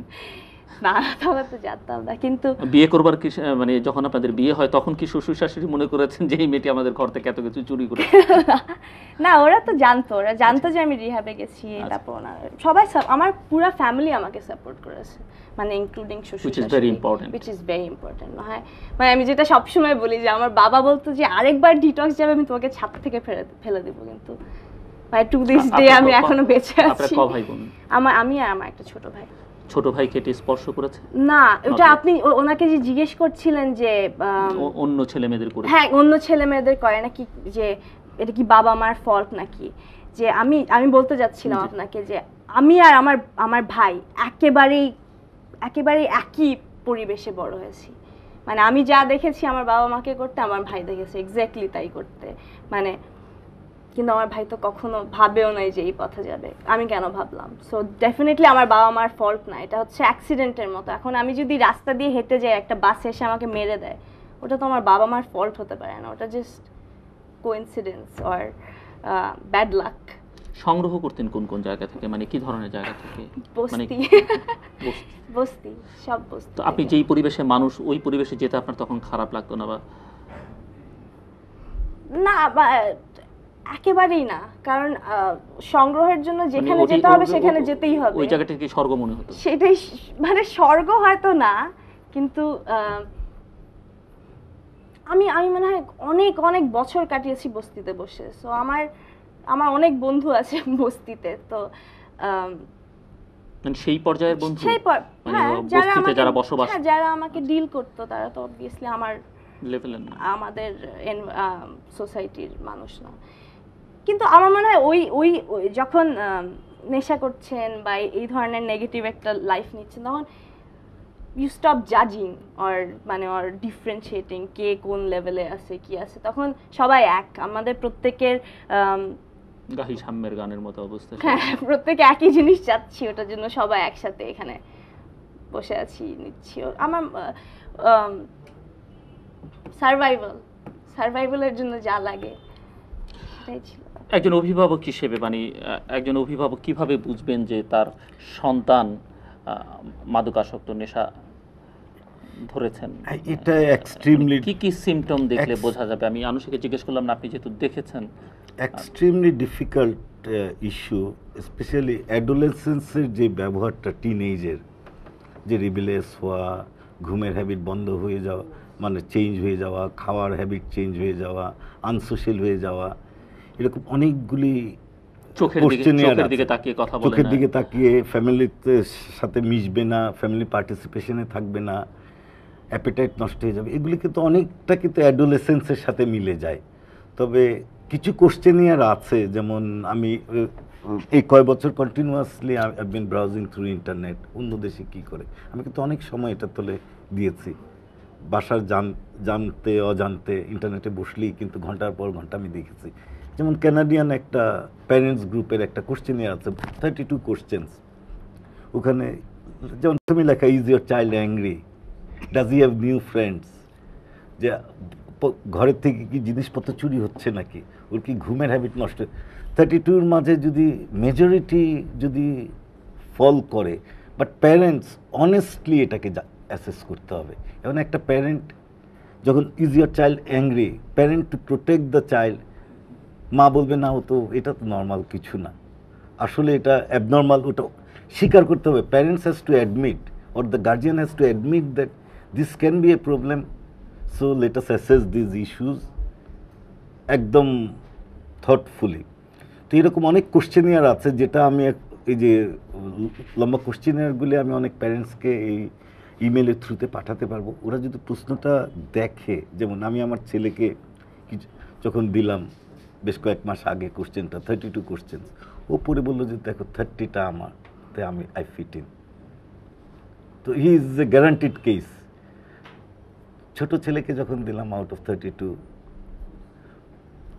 না তবে তো জানতাম না, কিন্তু বিয়ে করবার কি মানে যখন আপনাদের বিয়ে হয় তখন কি শ্বশুর শাশুড়ি মনে করেছেন যে এই মেয়েটি আমাদের ঘর থেকে এত কিছু চুরি করে? না ওরা তো জানতো, ওরা জানতো যে আমি রিহাবে গেছি। তারপর সবাই আমার পুরো ফ্যামিলি আমাকে সাপোর্ট করেছে, মানে ইনক্লুডিং শ্বশুর which is very important. which is very important হ্যাঁ, মানে আমি যেটা সবসময় বলি যে আমার বাবা বলতো যে আরেকবার ডিটক্স যাবে আমি তোমাকে ছাদ থেকে ফেলে দেবো, কিন্তু ভাই টু দিস ডে আমি এখনো বেঁচে আছি। আপনার ক ভাই বোন? আমি আর আমার একটা ছোট ভাই। ছোট ভাই কেটে স্পর্শ করেছে? না ওটা আপনি ওনাকে যে জিজ্ঞেস করছিলেন যে অন্য ছেলে মেয়েদের করে, হ্যাঁ অন্য ছেলে মেয়েদের করে নাকি, যে এটা কি বাবা মার ফল্ট নাকি, যে আমি বলতে যাচ্ছিলাম আপনাকে যে আমি আর আমার ভাই একেবারেই একই পরিবেশে বড় হয়েছি। মানে আমি যা দেখেছি আমার বাবা মাকে করতে, আমার ভাই দেখেছে এক্স্যাক্টলি তাই করতে। মানে কিন্তু আমার ভাই তো কখনো ভাবেও নাই যে এই পথে যাবে, আমি কেন ভাবলাম? সো ডেফিনেটলি আমার বাবা মার ফল্ট না, এটা হচ্ছে অ্যাক্সিডেন্টের মতো। এখন আমি যদি রাস্তা দিয়ে হেঁটে যাই, একটা বাস এসে আমাকে মেরে দেয়, ওটা তো আমার বাবা মার ফল্ট হতে পারে না, ওটা just coincidence or bad luck. সংগ্রহ করতেন কোন কোন জায়গা থেকে, মানে কি ধরনের জায়গা থেকে? মানে বস্তি, সব বস্তি। তো আপনি যেই পরিবেশে মানুষ, ওই পরিবেশে যেতে আপনার তখন খারাপ লাগতো না? না একেবারেই না, কারণ সংগ্রহের জন্য যেখানে যেতে হবে সেখানে যেতেই হবে। ওই জায়গাটা কি স্বর্গ মনে হতো? সেটাই, মানে স্বর্গ হয়তো না, কিন্তু আমি মনে হয় অনেক অনেক বছর কাটিয়েছি বস্তিতে বসে। সো আমার অনেক বন্ধু আছে বস্তিতে, তো মানে সেই পর্যায়ের বন্ধু, যারা বসবাস, যারা আমাকে ডিল করতো, তারা তো অবভিয়াসলি আমার লেভেলের না, আমাদের সোসাইটির মানুষ না। কিন্তু আমার মনে হয় ওই যখন নেশা করছেন বা এই ধরনের নেগেটিভ একটা লাইফ নিচ্ছেন, তখন ইউ স্টপ জাজিং অর ডিফারেন্সিয়েটিং কে কোন লেভেলে আছে কি আছে, তখন সবাই এক, আমাদের প্রত্যেকের গাহি সাম্যের গানের মতো অবস্থা, হ্যাঁ প্রত্যেকে একই জিনিস চাচ্ছি, ওটার জন্য সবাই একসাথে এখানে বসে আছি নিচ্ছি। আমার সার্ভাইভালের জন্য যা লাগে সেটাই ছিল। একজন অভিভাবক হিসেবে, মানে একজন অভিভাবক কিভাবে বুঝবেন যে তার সন্তান মাদকাসক্ত, নেশা ধরেছেন? এটা এক্সট্রিমলি, কি কি সিমটম দেখলে বোঝা যাবে? আমি আনুষকে জিজ্ঞেস করলাম না, আপনি যেহেতু দেখেছেন। এক্সট্রিমলি ডিফিকাল্ট ইস্যু, স্পেশালি অ্যাডোলেসেন্সের যে ব্যবহারটা, টিনেজের যে রিবেলিয়াস হওয়া, ঘুমের হ্যাবিট বন্ধ হয়ে যাওয়া, মানে চেঞ্জ হয়ে যাওয়া, খাওয়ার হ্যাবিট চেঞ্জ হয়ে যাওয়া, আনসোশাল হয়ে যাওয়া, এরকম অনেকগুলি চোখের দিকে তাকিয়ে কথা বলে না, চোখের দিকে তাকিয়ে ফ্যামিলিতে সাথে মিশবে না, ফ্যামিলি পার্টিসিপেশনে থাকবে না, অ্যাপেটাইট নষ্ট হয়ে যাবে, এগুলি কিন্তু অনেকটা কিন্তু অ্যাডোলেসেন্সের সাথে মিলে যায়। তবে কিছু কোশ্চেনিয়ার আছে, যেমন আমি এই কয় বছর continuously I been browsing through internet, অন্য দেশে কী করে, আমি কিন্তু অনেক সময় এটা তোলে দিয়েছি। বাসার জানতে অজান্তে ইন্টারনেটে বসলেই কিন্তু ঘন্টার পর ঘন্টা আমি দেখেছি। যেমন ক্যানাডিয়ান একটা প্যারেন্টস গ্রুপের একটা কোশ্চেনিয়ার আছে, 32 কোশ্চেন্স। ওখানে যেমন তুমি লেখা, is your child angry, does he have new friends, যে ঘরের থেকে কি জিনিসপত্র চুরি হচ্ছে নাকি, ওর কি ঘুমের হ্যাবিট নষ্ট। 32-র মাঝে যদি মেজরিটি যদি ফল করে, বাট প্যারেন্টস অনেস্টলি এটাকে অ্যাসেস করতে হবে। এবং একটা প্যারেন্ট যখন is your child angry, parent to protect the child, মা বলবে না ও তো এটা তো নর্মাল কিছু না, আসলে এটা অ্যাবনর্মাল, ওটা স্বীকার করতে হবে। Parents has to admit, or the guardian has to admit that this can be a problem, so let us assess these issues একদম থটফুলি। তো এরকম অনেক কোশ্চেনিয়ার আছে, যেটা আমি এই যে লম্বা কোশ্চেনিয়ারগুলি আমি অনেক প্যারেন্টসকে এই ইমেলের থ্রুতে পাঠাতে পারবো। ওরা যদি প্রশ্নটা দেখে, যেমন আমি আমার ছেলেকে যখন দিলাম বেশ কয়েক মাস আগে কোশ্চেনটা, 32 কোশ্চেন, ও পরে বললো যে দেখো 30টা আমার, তাই আই ফিট ইন। তো he is a guaranteed case. ছোট ছেলেকে যখন দিলাম আউট অফ 32,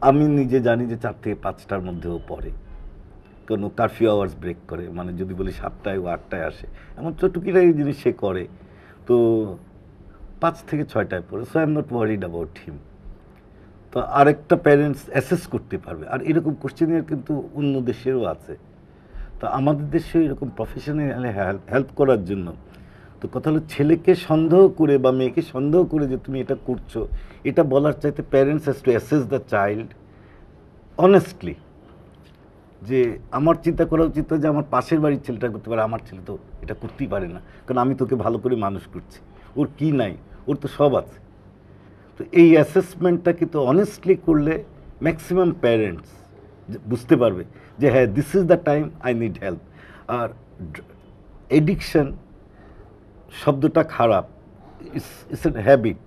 আমি নিজে জানি যে 4 থেকে 5টার মধ্যেও পড়ে, কারণ কারফিউ আওয়ার্স ব্রেক করে, মানে যদি বলি 7টায় ও 8টায় আসে, এমন চটুকিরা এই জিনিস সে করে, তো 5 থেকে 6টায় পড়ে। So I am not worried about him. তো আরেকটা প্যারেন্টস অ্যাসেস করতে পারবে। আর এরকম কোশ্চেনিয়ার কিন্তু অন্য দেশেরও আছে। তো আমাদের দেশে এরকম প্রফেশনাল হেল্প করার জন্য তো কথা হলো ছেলেকে সন্দেহ করে বা মেয়েকে সন্দেহ করে যে তুমি এটা করছো, এটা বলার চাইতে parents has to assess the child honestly, যে আমার চিন্তা করা উচিত যে আমার পাশের বাড়ির ছেলেটা করতে পারে, আমার ছেলে তো এটা করতেই পারে না, কারণ আমি তোকে ভালো করে মানুষ করছি, ওর কি নাই, ওর তো সব আছে। তো এই অ্যাসেসমেন্টটা কিন্তু অনেস্টলি করলে ম্যাক্সিমাম প্যারেন্টস বুঝতে পারবে যে হ্যাঁ this is the time I need help. আর এডিকশন শব্দটা খারাপ, ইটস এ হ্যাবিট।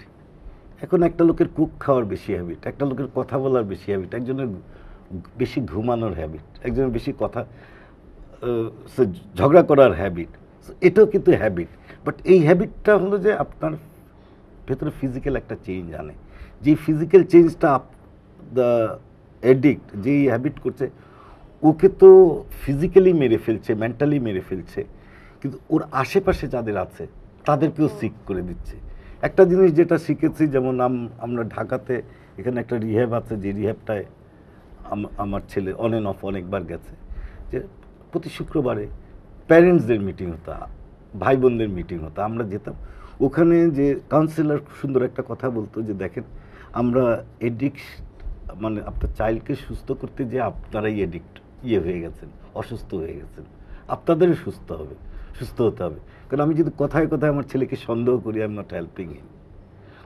এখন একটা লোকের কুক খাওয়ার বেশি হ্যাবিট, একটা লোকের কথা বলার বেশি হ্যাবিট, একজনের বেশি ঘুমানোর হ্যাবিট, একজনের বেশি কথা ঝগড়া করার হ্যাবিট, এটাও কিন্তু হ্যাবিট। বাট এই হ্যাবিটটা হলো যে আপনার ভেতরে ফিজিক্যাল একটা চেঞ্জ আনে, যেই ফিজিক্যাল চেঞ্জটা দ্য অ্যাডিক্ট যেই হ্যাবিট করছে ওকে তো ফিজিক্যালি মেরে ফেলছে, মেন্টালি মেরে ফেলছে, কিন্তু ওর আশেপাশে যাদের আছে তাদেরকেও সিক করে দিচ্ছে। একটা জিনিস যেটা শিখেছি, যেমন আমরা ঢাকাতে এখানে একটা রিহ্যাব আছে, যে রিহ্যাবটায় আমার ছেলে অন অ্যান্ড অফ অনেকবার গেছে, যে প্রতি শুক্রবারে প্যারেন্টসদের মিটিং হতো, ভাই বোনদের মিটিং হতো, আমরা যেতাম ওখানে। যে কাউন্সিলর সুন্দর একটা কথা বলতো যে দেখেন আমরা মানে আপনার চাইল্ডকে সুস্থ করতে যে আপনারাই হয়ে গেছেন, অসুস্থ হয়ে গেছেন, আপনাদেরও সুস্থ হতে হবে। কারণ আমি যদি কথায় কথায় আমার ছেলেকে সন্দেহ করি, আই এম নট হেল্পিং হিম।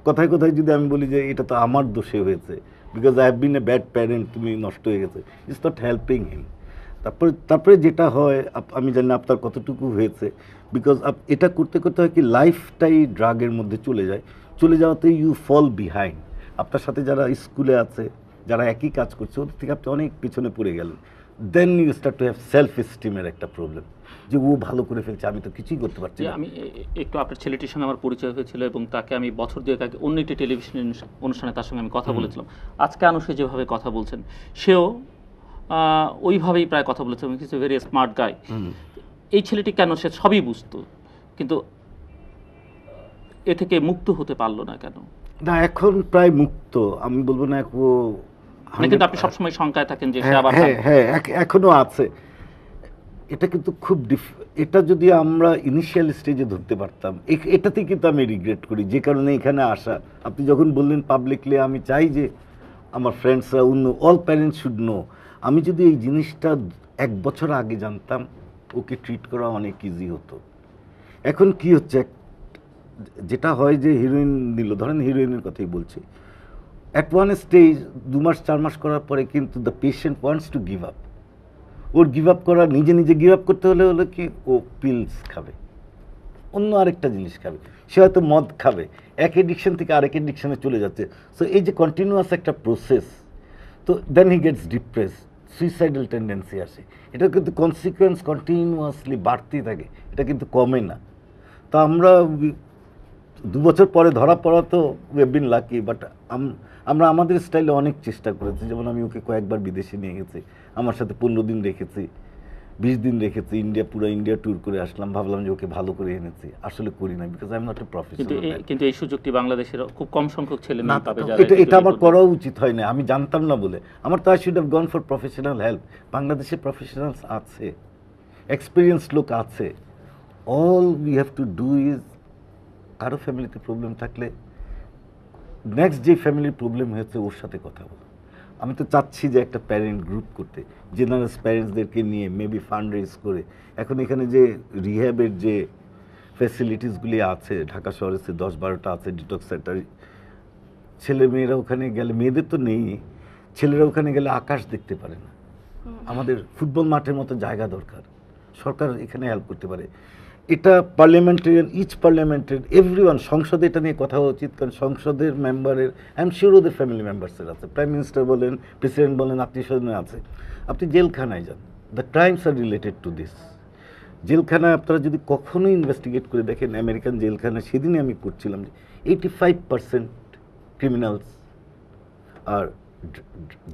কথায় কথায় যদি আমি বলি যে এটা তো আমার দোষে হয়েছে, because I have been a bad parent, তুমি নষ্ট হয়ে গেছে, ইটস নট হেল্পিং হিম। তারপরে যেটা হয়, আমি জানি না আপনার কতটুকু হয়েছে, বিকজ এটা করতে করতে হয় কি লাইফটাই ড্রাগের মধ্যে চলে যাওয়াতে ইউ ফল বিহাইন্ড। আপনার সাথে যারা স্কুলে আছে, যারা একই কাজ করছে, ওদের থেকে আপনি অনেক পিছনে পড়ে গেলেন। Then you start to have self এস্টিমের একটা প্রবলেম, যে ও ভালো করে ফেলছে, আমি তো কিছুই করতে পারছি না। আমি একটু আপনার ছেলেটির সঙ্গে আমার পরিচয় হয়েছিল এবং তাকে আমি বছর দুয়েক আগে অন্য একটি টেলিভিশন অনুষ্ঠানে তার সঙ্গে আমি কথা বলেছিলাম। আজকে আনুষে যেভাবে কথা বলছেন, সেও ওইভাবেই প্রায় কথা বলেছে, কিছু ভেরি স্মার্ট গাই। এই ছেলেটি কেন, সে সবই বুঝতো, কিন্তু এ থেকে মুক্ত হতে পারলো না কেন? না, এখন প্রায় মুক্ত আমি বলবো না, কিন্তু আপনি সবসময় শঙ্কায় থাকেন যে হ্যাঁ এখনো আছে। এটা কিন্তু খুব এটা যদি আমরা ইনিশিয়াল স্টেজে ধরতে পারতাম, এটাতেই কিন্তু আমি রিগ্রেট করি, যে কারণে এখানে আসা। আপনি যখন বললেন পাবলিকলি, আমি চাই যে আমার ফ্রেন্ডসরা অল প্যারেন্টস শুড নো। আমি যদি এই জিনিসটা 1 বছর আগে জানতাম, ওকে ট্রিট করা অনেক ইজি হতো। এখন কি হচ্ছে, যেটা হয় যে হিরোইন নিল, ধরেন হিরোইনের কথাই বলছি, অ্যাট ওয়ান স্টেজ 2 মাস 4 মাস করার পরে কিন্তু the patient wants to give up. Or give up করা, নিজে গিভ আপ করতে হলে কি ও পিলস খাবে, অন্য আরেকটা জিনিস খাবে, সে হয়তো মদ খাবে, এক এডিকশন থেকে আরেক এডিকশনে চলে যাচ্ছে। সো এই যে কন্টিনিউয়াস একটা প্রসেস, তো then he gets depress, suicidal tendency আসে। এটা কিন্তু কনসিকুয়েন্স কন্টিনিউয়াসলি বাড়তেই থাকে, এটা কিন্তু কমে না। তো আমরা 2 বছর পরে ধরা পড়া তো we have been lucky, but আমরা আমাদের স্টাইলে অনেক চেষ্টা করেছি। যেমন আমি ওকে কয়েকবার বিদেশে নিয়ে গেছি, আমার সাথে 15 দিন রেখেছি, 20 দিন রেখেছি, পুরো ইন্ডিয়া ট্যুর করে আসলাম, ভাবলাম যে ওকে ভালো করে এনেছি, আসলে করি না, because I am not a professional. কিন্তু এই সুযোগটি বাংলাদেশের খুব কম সংখ্যক ছেলে মেয়ে পাবে যারা এটা আমার করা উচিত হয় না, আমি জানতাম না বলে। আমার তো I should have gone for professional help. বাংলাদেশে প্রফেশনালস আছে, এক্সপিরিয়েন্স লোক আছে। All we have to do is, কারো ফ্যামিলিতে প্রবলেম থাকলে নেক্সট যে ফ্যামিলির প্রবলেম হয়েছে ওর সাথে কথা বলো। আমি তো চাচ্ছি যে একটা প্যারেন্ট গ্রুপ করতে, জেনারেস প্যারেন্টসদেরকে নিয়ে মেবি ফান্ড রেজ করে। এখন এখানে যে রিহ্যাবের যে ফ্যাসিলিটিসগুলি আছে, ঢাকা শহরে 10-12টা আছে ডিটক্স সেন্টার, ছেলে মেয়েরা ওখানে গেলে, মেয়েদের তো নেই, ছেলেরা ওখানে গেলে আকাশ দেখতে পারে না। আমাদের ফুটবল মাঠের মতো জায়গা দরকার, সরকার এখানে হেল্প করতে পারে। এটা পার্লামেন্টারিয়ান, ইচ পার্লামেন্টারিয়ান, এভরিওয়ান, সংসদে এটা নিয়ে কথা হওয়া উচিত। কারণ সংসদের মেম্বারের, আই এম শিওর ওদের ফ্যামিলি মেম্বার্সের আছে, প্রাইম মিনিস্টার বলেন, প্রেসিডেন্ট বলেন, আত্মীয় স্বজনের আছে। আপনি জেলখানায় যান, the crimes are related to this. জেলখানায় আপনারা যদি কখনোই ইনভেস্টিগেট করে দেখেন, আমেরিকান জেলখানায়, সেদিনই আমি পড়ছিলাম যে 85% ক্রিমিনালস আর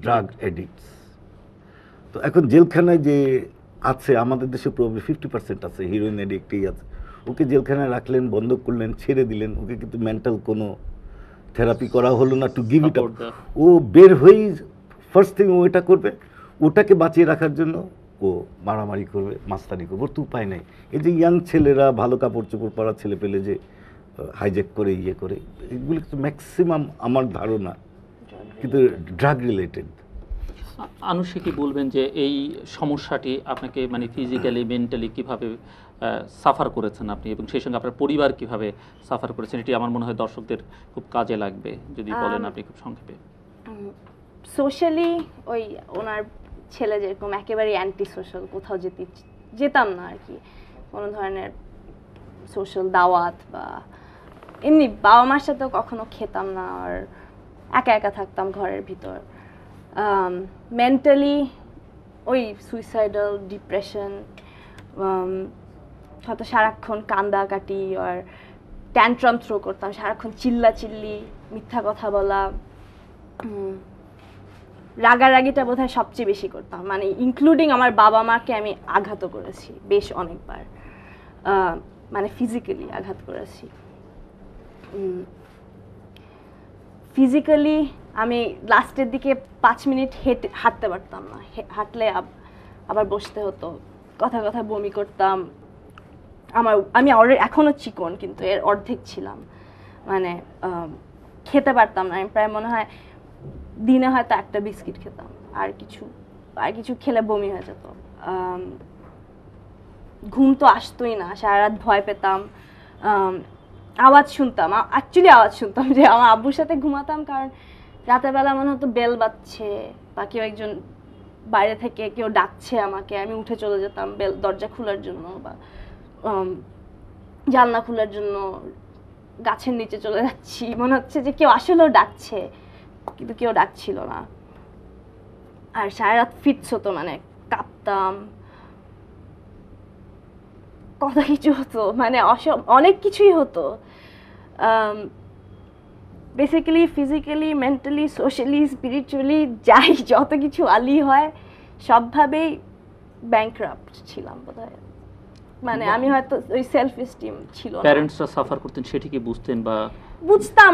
ড্রাগ এডিক্টস। তো এখন জেলখানায় যে আছে, আমাদের দেশে প্রবলেম 50% আছে হিরোইন এডিক্টই আছে। ওকে জেলখানায় রাখলেন, বন্ধ করলেন, ছেড়ে দিলেন, ওকে কিন্তু মেন্টাল কোনো থেরাপি করা হলো না টু গিভ ইট আপ। ও বের হয়েই ফার্স্ট থিং ও এটা করবে, ওটাকে বাঁচিয়ে রাখার জন্য ও ও মারামারি করবে, মাস্তানি করবে, ওর তো উপায় নেই। এই যে ইয়াং ছেলেরা ভালো কাপড় চোপড় পরা ছেলে পেলে যে হাইজ্যাক করে ইয়ে করে, এগুলি তো ম্যাক্সিমাম আমার ধারণা কিন্তু ড্রাগ রিলেটেড। আনুষে কি বলবেন যে এই সমস্যাটি আপনাকে মানে ফিজিক্যালি মেন্টালি কিভাবে সাফার করেছেন আপনি, এবং সেই সঙ্গে আপনার পরিবার কিভাবে সাফার করেছেন, এটি আমার মনে হয় দর্শকদের খুব কাজে লাগবে যদি বলেন আপনি খুব সংক্ষেপে। সোশ্যালি ওই ওনার ছেলে যেরকম একেবারেই অ্যান্টি সোশ্যাল, কোথাও যেতাম না আর কি, কোনো ধরনের সোশ্যাল দাওয়াত বা এমনি বাবা মার সাথেও কখনো খেতাম না, আর একা একা থাকতাম ঘরের ভিতর। মেন্টালি ওই সুইসাইডাল, ডিপ্রেশন, হয়তো সারাক্ষণ কান্দাকাটি আর ট্যান্ট্রাম থ্রো করতাম, সারাক্ষণ চিল্লাচিল্লি, মিথ্যা কথা বলা, রাগারাগিটা বোধহয় সবচেয়ে বেশি করতাম, মানে ইনক্লুডিং আমার বাবা মাকে আমি আঘাতও করেছি বেশ অনেকবার, মানে ফিজিক্যালি আঘাত করেছি। ফিজিক্যালি আমি লাস্টের দিকে 5 মিনিট হাঁটতে পারতাম না, হাঁটলে আবার বসতে হতো, কথা কথা বমি করতাম। আমি এখনও চিকন, কিন্তু এর অর্ধেক ছিলাম, মানে খেতে পারতাম না। আমি প্রায় মনে হয় দিনে হয়তো একটা বিস্কিট খেতাম, আর কিছু খেলে বমি হয়ে যেত। ঘুম তো আসতোই না, সারা রাত ভয় পেতাম। আওয়াজ শুনতাম, অ্যাকচুয়ালি আওয়াজ শুনতাম যে আমার আব্বুর সাথে ঘুমাতাম, কারণ রাতের বেলা মনে হতো বেল বাজছে বা কেউ একজন বাইরে থেকে কেউ ডাকছে আমাকে, আমি উঠে চলে যেতাম দরজা খোলার জন্য বা জানলা খোলার জন্য, গাছের নিচে চলে যাচ্ছি, মনে হচ্ছে যে কেউ আসলেও ডাকছে, কিন্তু কেউ ডাকছিল না। আর সারা রাত ফিটস হতো, মানে কাঁপতাম, কত কিছু হতো, মানে অনেক কিছুই হতো। Basically physically, mentally, socially, spiritually, যাই যত কিছু আলি হয় সবভাবেই ব্যাংকরাপ্ট ছিলাম বোধহয়। মানে আমি হয়তো ওই সেলফ এস্টিম ছিল না। প্যারেন্টসরা সাফার করতেন সেটি কি বুঝতেন বা? বুঝতাম,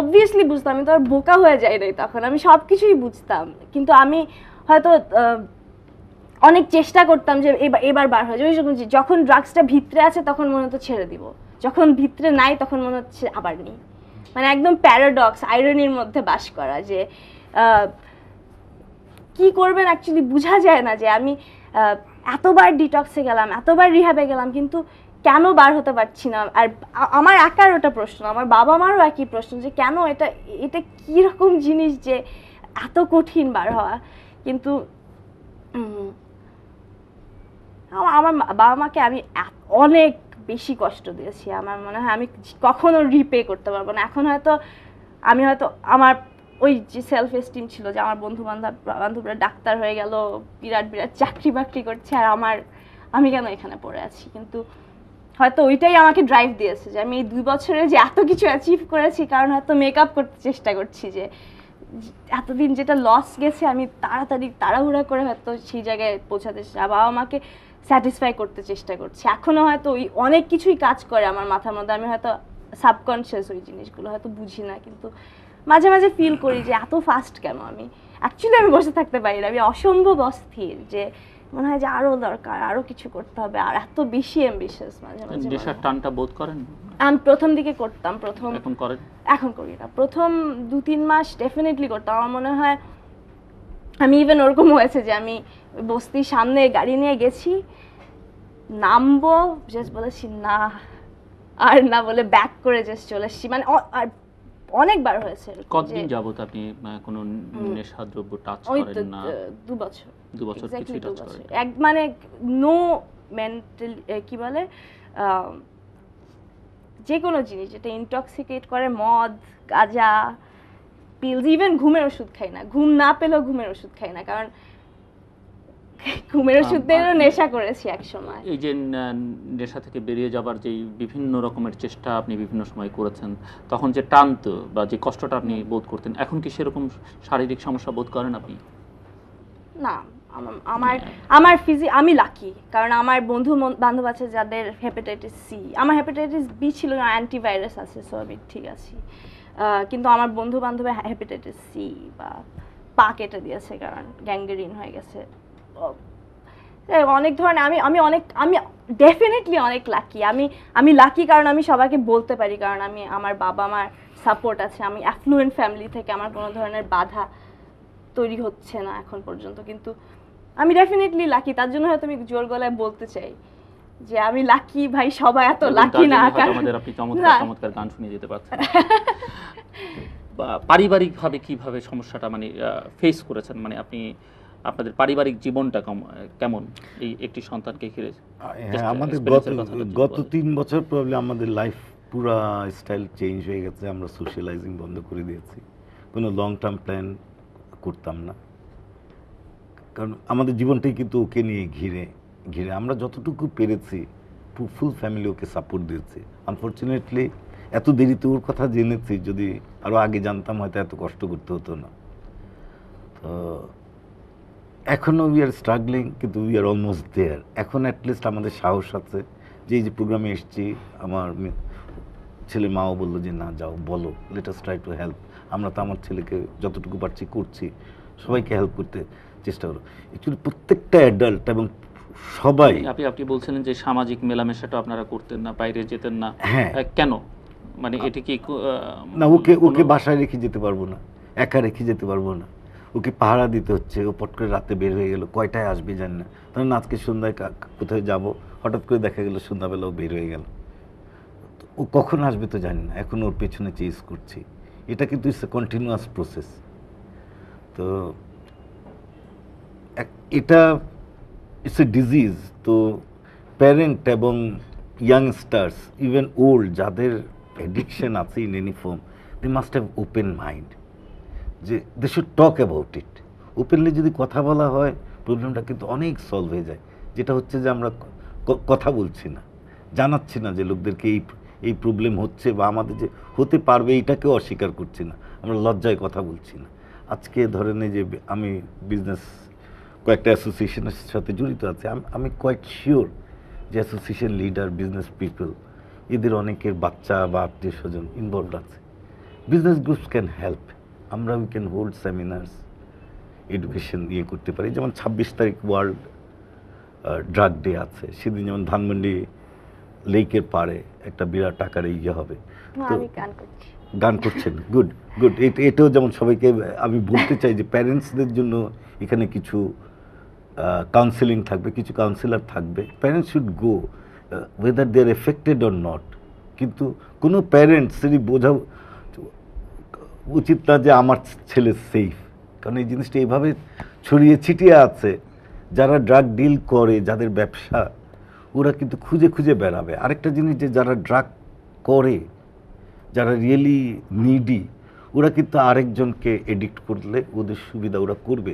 অবভিয়াসলি বুঝতাম, আমি তো আর বোকা হয়ে যাই নাই তখন, আমি সব কিছুই বুঝতাম। কিন্তু আমি হয়তো অনেক চেষ্টা করতাম যে এবার বার হয়ে যাবে। যখন ড্রাগসটা ভিতরে আছে তখন মনে হতো ছেড়ে দিব, যখন ভিতরে নাই তখন মনে হচ্ছে আবার নেই। মানে একদম প্যারাডক্স, আইরনির মধ্যে বাস করা, যে কি করবেন অ্যাকচুয়ালি বোঝা যায় না। যে আমি এতবার ডিটক্সে গেলাম, এতবার রিহ্যাবে গেলাম, কিন্তু কেন বার হতে পারছি না। আর আমার একার ওটা প্রশ্ন, আমার বাবা মারও একই প্রশ্ন, যে কেন এটা কীরকম জিনিস যে এত কঠিন বার হওয়া। কিন্তু আমার বাবা মাকে আমি অনেক বেশি কষ্ট দিয়েছি, আমার মনে হয় আমি কখনো রিপে করতে পারবো না। এখন হয়তো আমি আমার ওই যে সেলফ এস্টিম ছিল যে আমার বান্ধবরা ডাক্তার হয়ে গেল, বিরাট বিরাট চাকরি বাকরি করছে, আর আমি কেন এখানে পড়ে আছি। কিন্তু হয়তো ওইটাই আমাকে ড্রাইভ দিয়েছে যে আমি এই 2 বছরে যে এত কিছু অ্যাচিভ করেছি, কারণ হয়তো মেকআপ করতে চেষ্টা করছি যে এতদিন যেটা লস গেছে আমি তাড়াহুড়া করে হয়তো সেই জায়গায় পৌঁছাতে চাই, বাবা মাকে স্যাটিসফাই করতে চেষ্টা করছি। এখনো হয়তো ওই অনেক কিছুই কাজ করে আমার মাথার মধ্যে, আমি হয়তো সাবকনশিয়াস ওই জিনিসগুলো হয়তো বুঝি না, কিন্তু মাঝে মাঝে ফিল করি যে এত ফাস্ট কেন আমি। অ্যাকচুয়ালি আমি বসে থাকতে পারি না, আমি অসম্ভব অস্থির, যে মনে হয় যে আরো দরকার, আরো কিছু করতে হবে, আর এত বেশি অ্যাম্বিশিয়াস মাঝে মাঝে। নেশার টানটা বোধ করেন? আমি প্রথম দিকে করতাম, এখন করেন? এখন করি না। প্রথম 2-3 মাস ডেফিনেটলি করতাম। আমার মনে হয় আমি ইভেন ওরকম হয়েছে যে আমি বস্তির সামনে গাড়ি নিয়ে গেছি, নামবো, জাস্ট বলেছি না, আর না বলে ব্যাক করে জাস্ট চলে এসেছি। মানে আর অনেকবার হয়েছে। কতদিন যাবত আপনি কোনো নেশা দ্রব্য টাচ করেন না? 2 বছর। 2 বছর কিছুই টাচ করেন না? মানে নো মেন্টাল, কি বলে, যে কোনো জিনিস যেটা ইনটক্সিকেট করে, মদ, গাঁজা, পিলস, ইভেন ঘুমের ওষুধ খাই না। ঘুম না পেলেও ঘুমের ওষুধ খাই না, কারণ ঘুমের ওষুধেরও নেশা করেছি এক সময়। এই যে নেশা থেকে বেরিয়ে যাবার যে বিভিন্ন রকমের চেষ্টা আপনি বিভিন্ন সময় করেছেন, তখন যে টানতো বা যে কষ্টটা আপনি বোধ করতেন, এখন কি সেরকম শারীরিক সমস্যা বোধ করেন আপনি? না, আমি লাকি, কারণ আমার বন্ধু বান্ধব আছে যাদের হেপাটাইটিস সি, আমার হেপাটাইটিস বি ছিল, অ্যান্টিভাইরাস আছে, সো আমি ঠিক আছি। কিন্তু আমার বন্ধু বান্ধবের হেপাটাইটিস সি বা পা কেটে দিয়েছে, কারণ গ্যাংগ্রিন হয়ে গেছে। অনেক ধরনের আমি ডেফিনেটলি অনেক লাকি। আমি লাকি কারণ আমি সবাইকে বলতে পারি, কারণ আমার বাবা মার সাপোর্ট আছে, আমি অ্যাফ্লুয়েন্ট ফ্যামিলি থেকে, আমার কোনো ধরনের বাধা তৈরি হচ্ছে না এখন পর্যন্ত। কিন্তু আমি ডেফিনেটলি লাকি, তার জন্য হয়তো আমি জোর গলায় বলতে চাই যে আমি লাকি ভাই, সবাই এত লাকি না। আমাদের আপনি চমৎকার গান শুনিয়ে যেতে পারছেন। পারিবারিকভাবে কিভাবে সমস্যাটা মানে ফেস করেছেন, মানে আপনি আপনাদের পারিবারিক জীবনটা কেমন এই একটি সন্তানকে ঘিরে? আমাদের গত 3 বছর প্রবলেম আমাদের লাইফ পুরা স্টাইল চেঞ্জ হয়ে গেছে। আমরা সোশ্যালাইজিং বন্ধ করে দিয়েছি, কোনো লং টার্ম প্ল্যান করতাম না, কারণ আমাদের জীবনটাই কিন্তু ওকে নিয়ে ঘিরে আমরা যতটুকু পেরেছি ফুল ফ্যামিলি ওকে সাপোর্ট দিয়েছি। আনফর্চুনেটলি এত দেরিতে ওর কথা জেনেছি, যদি আরও আগে জানতাম হয়তো এত কষ্ট করতে হতো না। তো এখনও উই আর স্ট্রাগলিং, কিন্তু উই আর অলমোস্ট দেয়ার। এখন অ্যাটলিস্ট আমাদের সাহস আছে যে এই যে প্রোগ্রামে এসছি, আমার ছেলে মাও বললো যে না যাও বলো, let us try to help. আমরা তো আমার ছেলেকে যতটুকু পারছি করছি, সবাইকে হেল্প করতে চেষ্টা করো। অ্যাকচুয়ালি প্রত্যেকটা অ্যাডাল্ট এবং সবাই। আপনি বলছিলেন যে সামাজিক মেলামেশাটা আপনারা করতেন না, বাইরে যেতেন না, হ্যাঁ কেন? মানে এটা কি না, ওকে বাসায় রেখে যেতে পারবো না, একা রেখে যেতে পারবো না, ওকে পাহারা দিতে হচ্ছে। ও পট করে রাতে বের হয়ে গেল, কয়টায় আসবে জানি না, তখন আজকে সন্ধ্যায় কোথায় যাব, হঠাৎ করে দেখা গেল সন্ধ্যাবেলাও বের হয়ে গেল, ও কখন আসবে তো জানি না। এখন ওর পেছনে চেজ করছি, এটা কিন্তু ইটস এ কন্টিনিউয়াস প্রসেস। তো এটা ইটস এ ডিজিজ। তো প্যারেন্ট এবং ইয়াংস্টার্স, ইভেন ওল্ড, যাদের অ্যাডিকশন আছে in any form, they must have open mind, যে they should talk about it. Openly যদি কথা বলা হয়, প্রবলেমটা কিন্তু অনেক সলভ হয়ে যায়। যেটা হচ্ছে যে আমরা কথা বলছি না, জানাচ্ছি না যে লোকদেরকে এই প্রবলেম হচ্ছে বা আমাদের যে হতে পারবে, এইটাকেও অস্বীকার করছি না, আমরা লজ্জায় কথা বলছি না। আজকে ধরেন এই যে আমি বিজনেস কয়েকটা অ্যাসোসিয়েশনের সাথে জড়িত আছে, আমি কোয়াইট শিওর যে অ্যাসোসিয়েশন লিডার, বিজনেস পিপল, এদের অনেকের বাচ্চা বা আত্মীয় স্বজন ইনভলভড আছে। Business groups can help. আমরা we can hold seminars, education করতে পারি। যেমন 26 তারিখ ওয়ার্ল্ড ড্রাগ ডে আছে, সেদিন যেমন ধানমন্ডি লেকের পাড়ে একটা বিরাট আকারে হবে। তো গান করছেন, গুড। এটাও যেমন সবাইকে আমি বলতে চাই যে প্যারেন্টসদের জন্য এখানে কিছু কাউন্সেলিং থাকবে, কিছু কাউন্সিলর থাকবে। Parents should go whether they are affected or not. কিন্তু কোনো প্যারেন্টসেরই বোঝা উচিত না যে আমার ছেলে সেফ, কারণ এই জিনিসটা এইভাবে ছড়িয়ে ছিটিয়ে আছে। যারা ড্রাগ ডিল করে, যাদের ব্যবসা, ওরা কিন্তু খুঁজে খুঁজে বেড়াবে। আরেকটা জিনিস, যে যারা ড্রাগ করে, যারা রিয়েলি নিডি, ওরা কিন্তু আরেকজনকে এডিক্ট করলে ওদের সুবিধা ওরা করবে।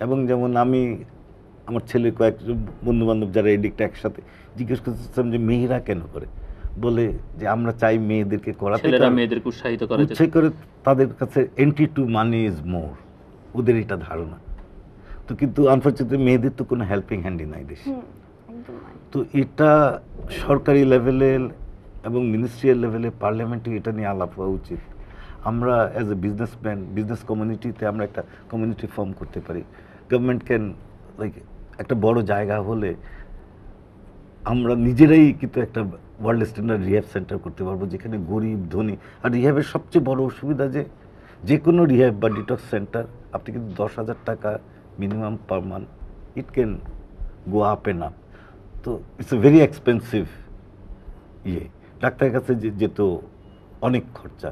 এবং যেমন আমি আমার ছেলের কয়েকজন বন্ধুবান্ধব যারা এডিক্ট, একসাথে জিজ্ঞেস করতেছিলাম যে মেয়েরা কেন করে, বলে যে আমরা চাই মেয়েদেরকে করাতে, মেয়েদেরকে উৎসাহিত করে, তাদের কাছে entry to money is more, ওদের এটা ধারণা। তো কিন্তু আনফর্চুনেটলি মেয়েদের তো কোনো হেল্পিং হ্যান্ডই নাই দেশে। তো এটা সরকারি লেভেলে এবং মিনিস্ট্রিয়াল লেভেলে, পার্লামেন্টে এটা নিয়ে আলাপ হওয়া উচিত। আমরা অ্যাজ এ বিজনেসম্যান, বিজনেস কমিউনিটিতে আমরা একটা কমিউনিটি ফর্ম করতে পারি। গভর্নমেন্ট ক্যান লাইক একটা বড় জায়গা হলে আমরা নিজেরাই কিন্তু একটা ওয়ার্ল্ড স্ট্যান্ডার্ড রিহ্যাব সেন্টার করতে পারবো, যেখানে গরিব ধনী। আর রিহ্যাবের সবচেয়ে বড় অসুবিধা যে কোনো রিহ্যাব বা ডিটক্স সেন্টার, আপনি কিন্তু 10,000 টাকা minimum per month, it can go up end up. তো ইটস এ ভেরি এক্সপেন্সিভ ডাক্তারের কাছে যেত অনেক খরচা।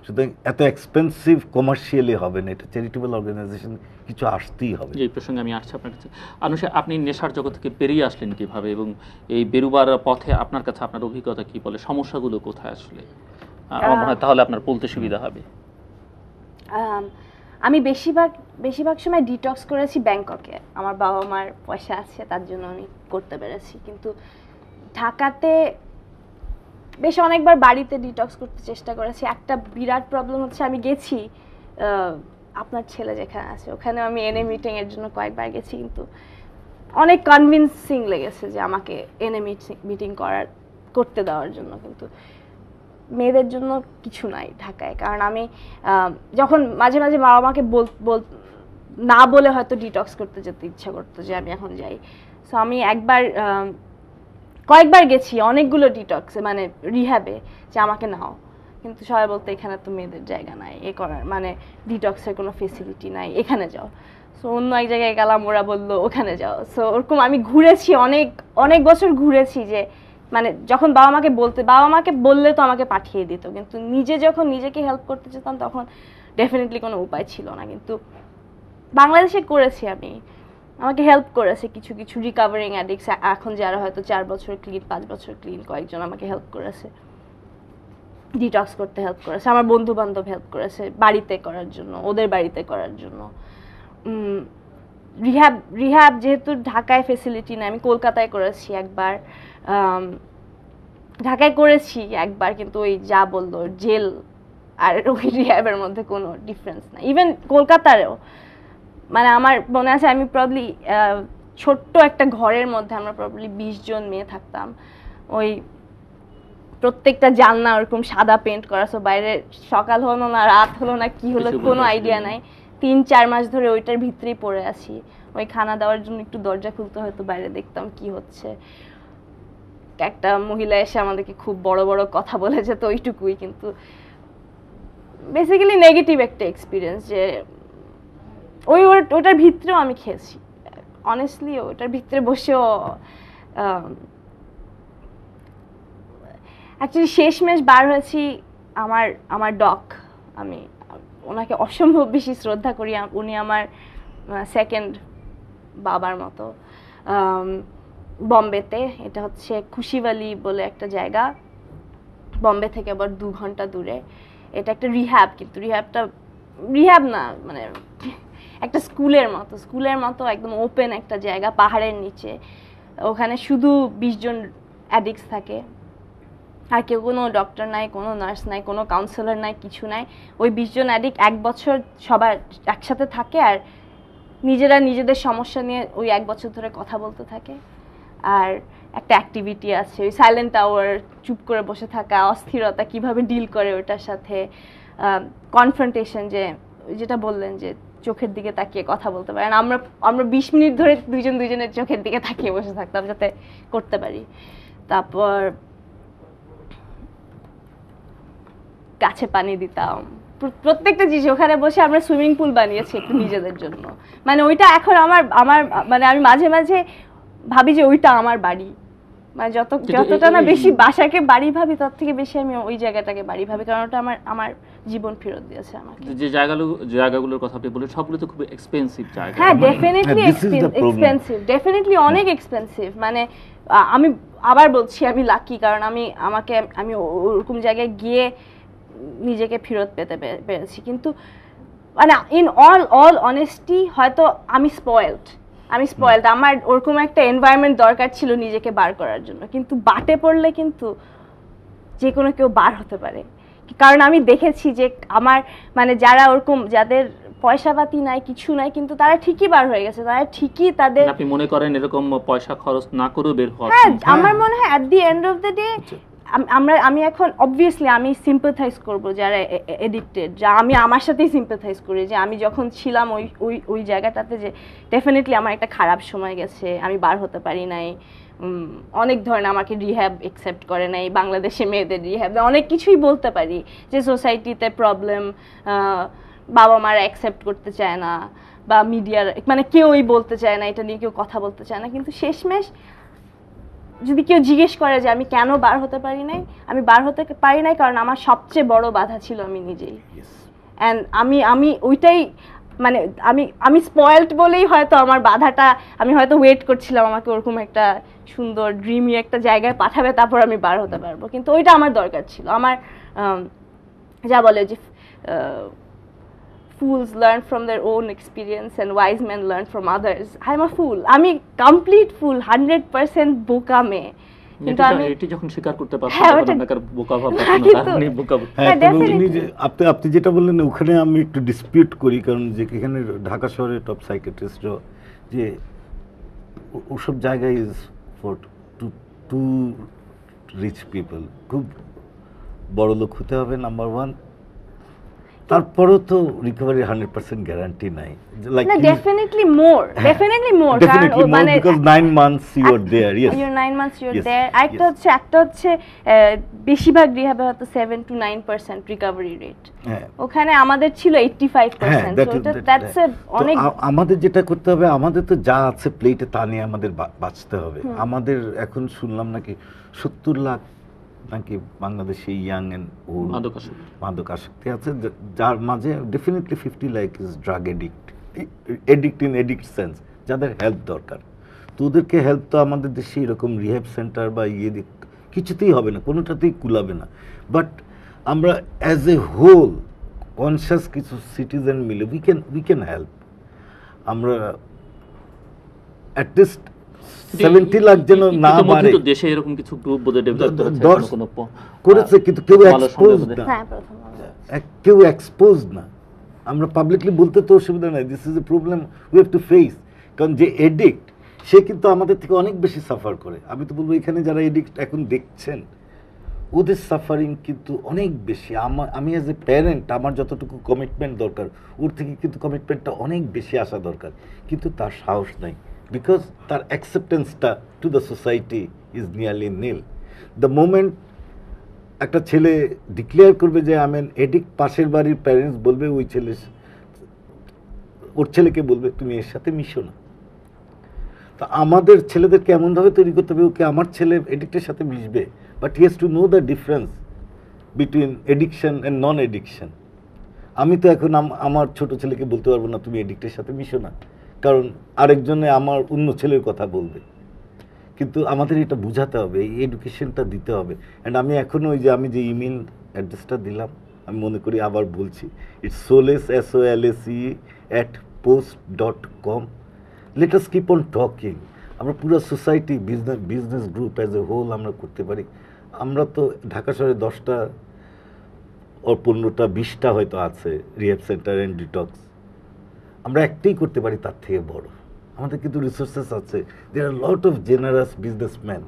সুতরাং এত এক্সপেন্সিভ কমার্শিয়ালি হবে না, এটা চ্যারিটেবল অর্গানাইজেশন কিছু আসতেই হবে। এই প্রসঙ্গে আমি আসছি আপনার কাছে। আনুষা, আপনি নেশার জগৎ থেকে বেরিয়ে আসলেন কিভাবে, এবং এই বেরুবার পথে আপনার কাছে আপনার অভিজ্ঞতা কি বলে, সমস্যাগুলো কোথায় আসলে? আমার মনে হয় তাহলে আপনার বলতে সুবিধা হবে। আমি বেশিরভাগ সময় ডিটক্স করেছি ব্যাংককে। আমার বাবা মার পয়সা আছে, তার জন্য আমি করতে পেরেছি। কিন্তু ঢাকাতে বেশ অনেকবার বাড়িতে ডিটক্স করতে চেষ্টা করেছি। একটা বিরাট প্রবলেম হচ্ছে, আমি গেছি আপনার ছেলে যেখানে আছে, ওখানে আমি এনএ মিটিং এর জন্য কয়েকবার গেছি, কিন্তু অনেক কনভিন্সিং লেগেছে যে আমাকে এনএ মিটিং করতে দেওয়ার জন্য। কিন্তু মেয়েদের জন্য কিছু নাই ঢাকায়। কারণ আমি যখন মাঝে মাঝে বাবা মাকে না বলে হয়তো ডিটক্স করতে যেতে ইচ্ছা করতো যে আমি এখন যাই, সো আমি কয়েকবার গেছি অনেকগুলো ডিটক্সে, মানে রিহ্যাবে, যে আমাকে নাও, কিন্তু সবাই বলতে এখানে তো মেয়েদের জায়গা নাই এ করার, মানে ডিটক্সের কোনো ফেসিলিটি নাই, এখানে যাও। সো অন্য এক জায়গায় গেলাম, ওরা বললো ওখানে যাও। সো ওরকম আমি ঘুরেছি, অনেক অনেক বছর ঘুরেছি, যে মানে যখন বাবা মাকে বললে তো আমাকে পাঠিয়ে দিত, কিন্তু নিজে যখন নিজেকে হেল্প করতে যেতাম তখন ডেফিনেটলি কোনো উপায় ছিল না। কিন্তু বাংলাদেশে করেছি আমি, আমাকে হেল্প করেছে কিছু কিছু রিকাভারিং অ্যাডিক্টস, এখন যারা হয়তো 4 বছর ক্লিন, 5 বছর ক্লিন, কয়েকজন আমাকে হেল্প করেছে, ডিটক্স করতে হেল্প করেছে, আমার বন্ধু বান্ধব হেল্প করেছে বাড়িতে করার জন্য, ওদের বাড়িতে করার জন্য। রিহ্যাব যেহেতু ঢাকায় ফেসিলিটি নেই, আমি কলকাতায় করেছি একবার, ঢাকায় করেছি একবার, কিন্তু ওই যা বললো জেল আর ওই রিহ্যাবের মধ্যে কোনো ডিফারেন্স নাই। ইভেন কলকাতারেও, মানে আমার মনে আছে আমি প্রবলি ছোট্ট একটা ঘরের মধ্যে আমরা প্রবলি 20 জন মেয়ে থাকতাম, ওই প্রত্যেকটা জানলা ওরকম সাদা পেন্ট করা, সো বাইরে সকাল হলো না রাত হলো না কি হলো কোনো আইডিয়া নাই। 3-4 মাস ধরে ওইটার ভিতরেই পড়ে আছি। ওই খানা দেওয়ার জন্য একটু দরজা খুলতে হয়তো বাইরে দেখতাম কি হচ্ছে। একটা মহিলা এসে আমাদেরকে খুব বড় বড় কথা বলেছে, তো ওইটুকুই, কিন্তু বেসিক্যালি নেগেটিভ একটা এক্সপিরিয়েন্স। যে ওটার ভিতরেও আমি খেয়েছি, অনেস্টলি ওটার ভিতরে বসেও অ্যাকচুয়ালি শেষমেশ বার হয়েছি আমার ডক, আমি ওনাকে অসম্ভব বেশি শ্রদ্ধা করি, উনি আমার সেকেন্ড বাবার মতো। বম্বেতে, এটা হচ্ছে খুশিওয়ালি বলে একটা জায়গা, বম্বে থেকে আবার 2 ঘন্টা দূরে। এটা একটা রিহ্যাব, কিন্তু রিহ্যাব না, মানে একটা স্কুলের মতো একদম ওপেন একটা জায়গা পাহাড়ের নিচে। ওখানে শুধু 20 জন অ্যাডিক্টস থাকে, আর কেউ কোনো ডক্টর নাই, কোনো নার্স নাই, কোনো কাউন্সিলর নাই, কিছু নাই। ওই 20 জন অ্যাডিক্ট 1 বছর সবার একসাথে থাকে, আর নিজেরা নিজেদের সমস্যা নিয়ে ওই 1 বছর ধরে কথা বলতে থাকে। আর একটা অ্যাক্টিভিটি আছে ওই সাইলেন্ট আওয়ার, চুপ করে বসে থাকা, অস্থিরতা কিভাবে ডিল করে ওটার সাথে, কনফ্রন্টেশন, যেটা বললেন যে চোখের দিকে তাকিয়ে কথা বলতে পারেন। আমরা 20 মিনিট ধরে দুজনের চোখের দিকে তাকিয়ে বসে থাকতাম যাতে করতে পারি। তারপর গাছে পানি দিতাম, প্রত্যেকটা জিনিস। ওখানে বসে আমরা সুইমিং পুল বানিয়েছি একটু নিজেদের জন্য, মানে ওইটা এখন আমার মানে আমি মাঝে মাঝে ভাবি যে ওইটা আমার বাড়ি, মানে যতটা না বেশি বাসাকে বাড়ি ভাবি, তার থেকে বেশি আমি ওই জায়গাটাকে বাড়ি ভাবি, কারণ ওটা আমার জীবন ফেরত দিয়েছে আমাকে। যে জায়গাগুলোর কথা আপনি বলেন সবগুলো তো খুব এক্সপেন্সিভ জায়গা। হ্যাঁ, ডেফিনেটলি এক্সপেন্সিভ, ডেফিনেটলি অনেক এক্সপেন্সিভ। মানে আমি আবার বলছি আমি লাকি, কারণ আমি ওরকম জায়গায় গিয়ে নিজেকে ফেরত পেতে পেরেছি। কিন্তু মানে ইন অল অনেস্টি হয়তো আমি স্পয়েলড, আমার ওরকম একটা এনভায়রনমেন্ট দরকার ছিল নিজেকে বার করার জন্য। কিন্তু বাটে পড়লে কিন্তু যে কোনো কেউ বার হতে পারে, কারণ আমি দেখেছি যে আমার মানে যারা ওরকম, যাদের পয়সা পাতি নাই, কিছু নাই, কিন্তু তারা ঠিকই বার হয়ে গেছে, তারা ঠিকই তাদের। আপনি মনে করেন এরকম পয়সা খরচ না করেও বের হওয়া? হ্যাঁ, আমার মনে হয় at the end of the day আমি এখন অবভিয়াসলি আমি সিম্পাথাইজ করব যারা এডিক্টেড, যা আমি আমার সাথেই সিম্পাথাইজ করি, যে আমি যখন ছিলাম ওই জায়গাটাতে, যে ডেফিনেটলি আমার একটা খারাপ সময় গেছে, আমি বার হতে পারি নাই, অনেক ধরনের আমাকে রিহ্যাব অ্যাকসেপ্ট করে নাই, বাংলাদেশে মেয়েদের রিহ্যাব, অনেক কিছুই বলতে পারি, যে সোসাইটিতে প্রবলেম, বাবা মারা অ্যাকসেপ্ট করতে চায় না, বা মিডিয়ার মানে কেউই বলতে চায় না, এটা নিয়ে কেউ কথা বলতে চায় না। কিন্তু শেষমেশ যদি কেউ জিজ্ঞেস করে যে আমি কেন বার হতে পারি নাই, আমি বার হতে পারি নাই কারণ আমার সবচেয়ে বড় বাধা ছিল আমি নিজেই। অ্যান্ড আমি ওইটাই, মানে আমি স্পয়েলড বলেই হয়তো আমার বাধাটা, আমি হয়তো ওয়েট করছিলাম আমাকে ওরকম একটা সুন্দর ড্রিমি একটা জায়গায় পাঠাবে, তারপর আমি বার হতে পারবো। কিন্তু ওইটা আমার দরকার ছিল। আমার যা বলে যে fools learn from their own experience and wise men learn from others. I'm a fool. আমি কমপ্লিট ফুল, 100% বোকা মেয়ে। কিন্তু আমি এটি যখন স্বীকার করতে পারছি তখন আপনার বোকা ভাব না, আপনি বোকা। হ্যাঁ, আপনি যেটা বললেন ওখানে আমি একটু ডিসপিউট করি, কারণ যে এখানে ঢাকা শহরের টপ সাইকিয়াট্রিস্টরা যে ওসব জায়গায় is for to reach people, খুব বড় লোক হতে হবে নাম্বার 1, তারপরও তো রিকভারি 100% গ্যারান্টি নাই, লাইক না ডেফিনেটলি মোর ডেফিনেটলি মানে because 9 months you are there, yes your 9 months your Yes, there. একটা হচ্ছে বেশিরভাগ রিহ্যাবে হয়তো 7 to 9% রিকভারি রেট, হ্যাঁ ওখানে আমাদের ছিল 85%, that so is- that- that's অনেক। আমাদের যেটা করতে হবে, আমাদের তো যা আছে প্লেটে তা নিয়ে আমাদের বাঁচতে হবে। আমাদের এখন শুনলাম নাকি 70 লাখ নাকি বাংলাদেশে ইয়াং এন্ড ওল্ড মাদক আসক্তি আছে, যার মাঝে definitely 50 lakh is drug addict in addict sense, যাদের হেল্প দরকার। তো ওদেরকে হেল্প তো আমাদের দেশে এরকম রিহ্যাব সেন্টার বা কিছুতেই হবে না, কোনোটাতেই কুলাবে না। বাট আমরা অ্যাজ এ হোল কনসিয়াস কিছু সিটিজেন মিলে উই ক্যান হেল্প। আমরা অ্যাটলিস্ট 70 লাখ যেন না বাড়ে, দেশে এরকম কিছু গ্রুপ বোধহয় ডেভেলপ করেছে, কিন্তু কেউ এক্সপোজ না, হ্যাঁ প্রথম কেউ এক্সপোজ না। আমরা পাবলিকলি বলতে তো অসুবিধা নাই, this is a problem we have to face. কারণ যে এডিক্ট সে কিন্তু আমাদের থেকে অনেক বেশি সাফার করে। আমি তো বলবো এখানে যারা এডিক্ট এখন দেখছেন ওদের সাফারিং কিন্তু অনেক বেশি। আমি অ্যাজ এ প্যারেন্ট আমার যতটুকু কমিটমেন্ট দরকার ওর থেকে কিন্তু কমিটমেন্টটা অনেক বেশি আসা দরকার, কিন্তু তার সাহস নাই, বিকজ তার অ্যাকসেপ্টেন্সটা to the society is nearly nil. The moment একটা ছেলে ডিক্লেয়ার করবে যে আমি এডিক্ট, পাশের বাড়ির প্যারেন্টস বলবে ওর ছেলেকে বলবে তুমি এর সাথে মিশো না। তা আমাদের ছেলেদেরকে এমনভাবে তৈরি করতে হবে ওকে আমার ছেলে এডিক্টের সাথে মিশবে, but he has to know the difference between addiction and non addiction. আমি তো এখন আমার ছোট ছেলেকে বলতে পারবো না তুমি এডিক্টের সাথে মিশো না, কারণ আরেকজনে আমার অন্য ছেলের কথা বলবে। কিন্তু আমাদের এটা বোঝাতে হবে, এই এডুকেশনটা দিতে হবে। অ্যান্ড আমি এখনও ওই যে আমি যে ইমেল অ্যাড্রেসটা দিলাম, আমি মনে করি আবার বলছি, it's solace SOLACE@post.com। Let us keep on talking. আমরা পুরো society, business group as a whole আমরা করতে পারি। আমরা তো ঢাকা শহরে 10টা ওর 15টা 20টা হয়তো আছে রিহ্যাব সেন্টার অ্যান্ড ডিটক্স, আমরা একটাই করতে পারি তার থেকে বড়। আমাদের কিন্তু রিসোর্সেস আছে, there R lot of generous businessman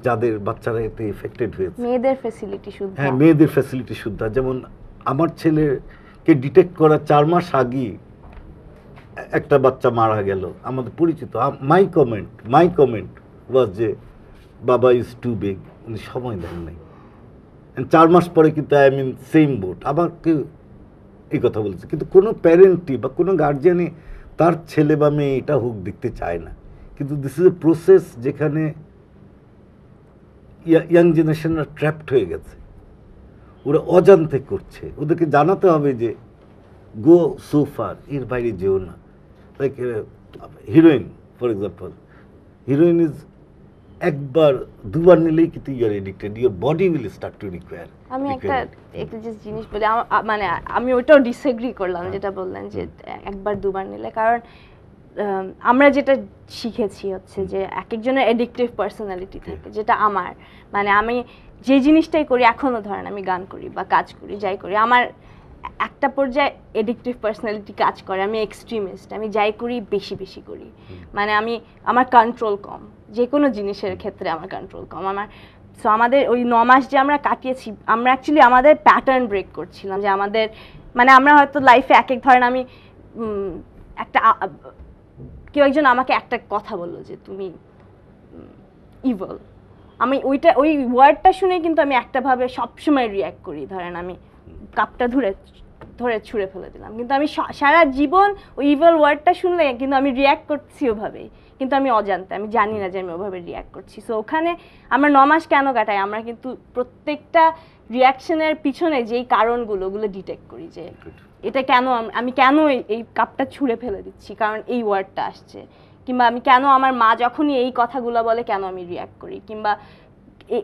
যাদের বাচ্চারা এতে এফেক্টেড হয়েছে। মেয়েদের ফ্যাসিলিটি শুদ্ধ, হ্যাঁ মেয়েদের ফ্যাসিলিটি শুদ্ধ। যেমন আমার ছেলেকে ডিটেক্ট করা 4 মাস আগে একটা বাচ্চা মারা গেল আমাদের পরিচিত। মাই কমেন্ট ওয়াজ যে বাবা ইজ টু বিগ, উনি সময় দেন নাই। 4 মাস পরে কিন্তু আই মিন সেম বোট আমাকে এই কথা বলেছে। কিন্তু কোনো প্যারেন্টই বা কোনো গার্জিয়ানই তার ছেলে বা মেয়ে এটা হোক দেখতে চায় না। কিন্তু দিস ইজ এ প্রসেস যেখানে ইয়াং জেনারেশনরা ট্র্যাপড হয়ে গেছে, ওরা অজান্তে করছে। ওদেরকে জানাতে হবে যে গো সো ফার, এর বাইরে যেও না। Like heroin for example, heroin is একবার দুবার নিলেই কিন্তু you are addicted, your body will start to require. আমি একটা জাস্ট জিনিস বলি, মানে আমি ওইটাও ডিসএগ্রি করলাম যেটা বললেন যে একবার দুবার নিলে। কারণ আমরা যেটা শিখেছি হচ্ছে যে এক একজনের এডিকটিভ পার্সোনালিটি থাকে, যেটা আমার মানে আমি যে জিনিসটাই করি, এখনও ধরেন আমি গান করি বা কাজ করি, যাই করি, আমার একটা পর্যায়ে এডিকটিভ পার্সোনালিটি কাজ করে। আমি এক্সট্রিমিস্ট, আমি যাই করি বেশি করি, মানে আমার কন্ট্রোল কম, যে কোনো জিনিসের ক্ষেত্রে আমার কন্ট্রোল কম। সো আমাদের ওই 9 মাস যে আমরা কাটিয়েছি, আমরা অ্যাকচুয়ালি আমাদের প্যাটার্ন ব্রেক করছিলাম। যে আমাদের মানে আমরা হয়তো লাইফে এক ধরেন আমি কেউ একজন আমাকে একটা কথা বললো যে তুমি ইভল, আমি ওই ওয়ার্ডটা শুনে কিন্তু আমি একটাভাবে সবসময় রিয়্যাক্ট করি। ধরেন আমি কাপটা ধরে ছুঁড়ে ফেলে দিলাম, কিন্তু আমি সারা জীবন ওই ইভল ওয়ার্ডটা শুনলে কিন্তু আমি রিয়্যাক্ট করছি ওভাবেই, কিন্তু আমি অজান্তে, আমি জানি না যে আমি ওভাবে রিয়্যাক্ট করছি। সো ওখানে আমরা 9 মাস কেন কাটাই, আমরা কিন্তু প্রত্যেকটা রিয়াকশনের পিছনে যেই কারণগুলো ডিটেক্ট করি, যে এটা কেন আমি কেন এই কাপটা ছুঁড়ে ফেলে দিচ্ছি, কারণ এই ওয়ার্ডটা আসছে, কিংবা আমি কেন আমার মা যখনই এই কথাগুলো বলে কেন আমি রিয়্যাক্ট করি, কিংবা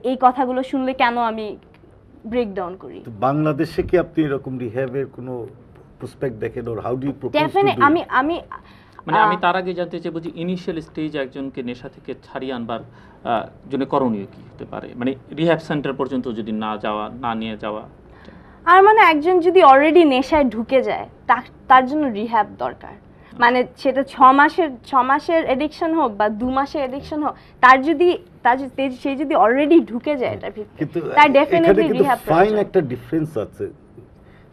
এই কথাগুলো শুনলে কেন আমি ব্রেকডাউন করি। বাংলাদেশে কি আপনি এরকম রিহ্যাবের কোনো প্রসপেক্ট দেখেন, or how do you propose? Definitely আমি মানে আমি তার আগে জানতে চাইবো যে ইনিশিয়াল স্টেজ একজনকে নেশা থেকে ছাড়িয়ে আনবার জন্য করণীয় কি হতে পারে, মানে রিহ্যাব সেন্টার পর্যন্ত যদি না নিয়ে যাওয়া। আর মানে একজন যদি অলরেডি নেশায় ঢুকে যায় তার জন্য রিহ্যাব দরকার। মানে সেটা 6 মাসের এডিকশন হোক বা 2 মাসের এডিকশন হোক, সে যদি অলরেডি ঢুকে যায় এটা ভিতরে, তার ডেফিনেটলি রিহ্যাব। ফাইন একটা ডিফারেন্স আছে।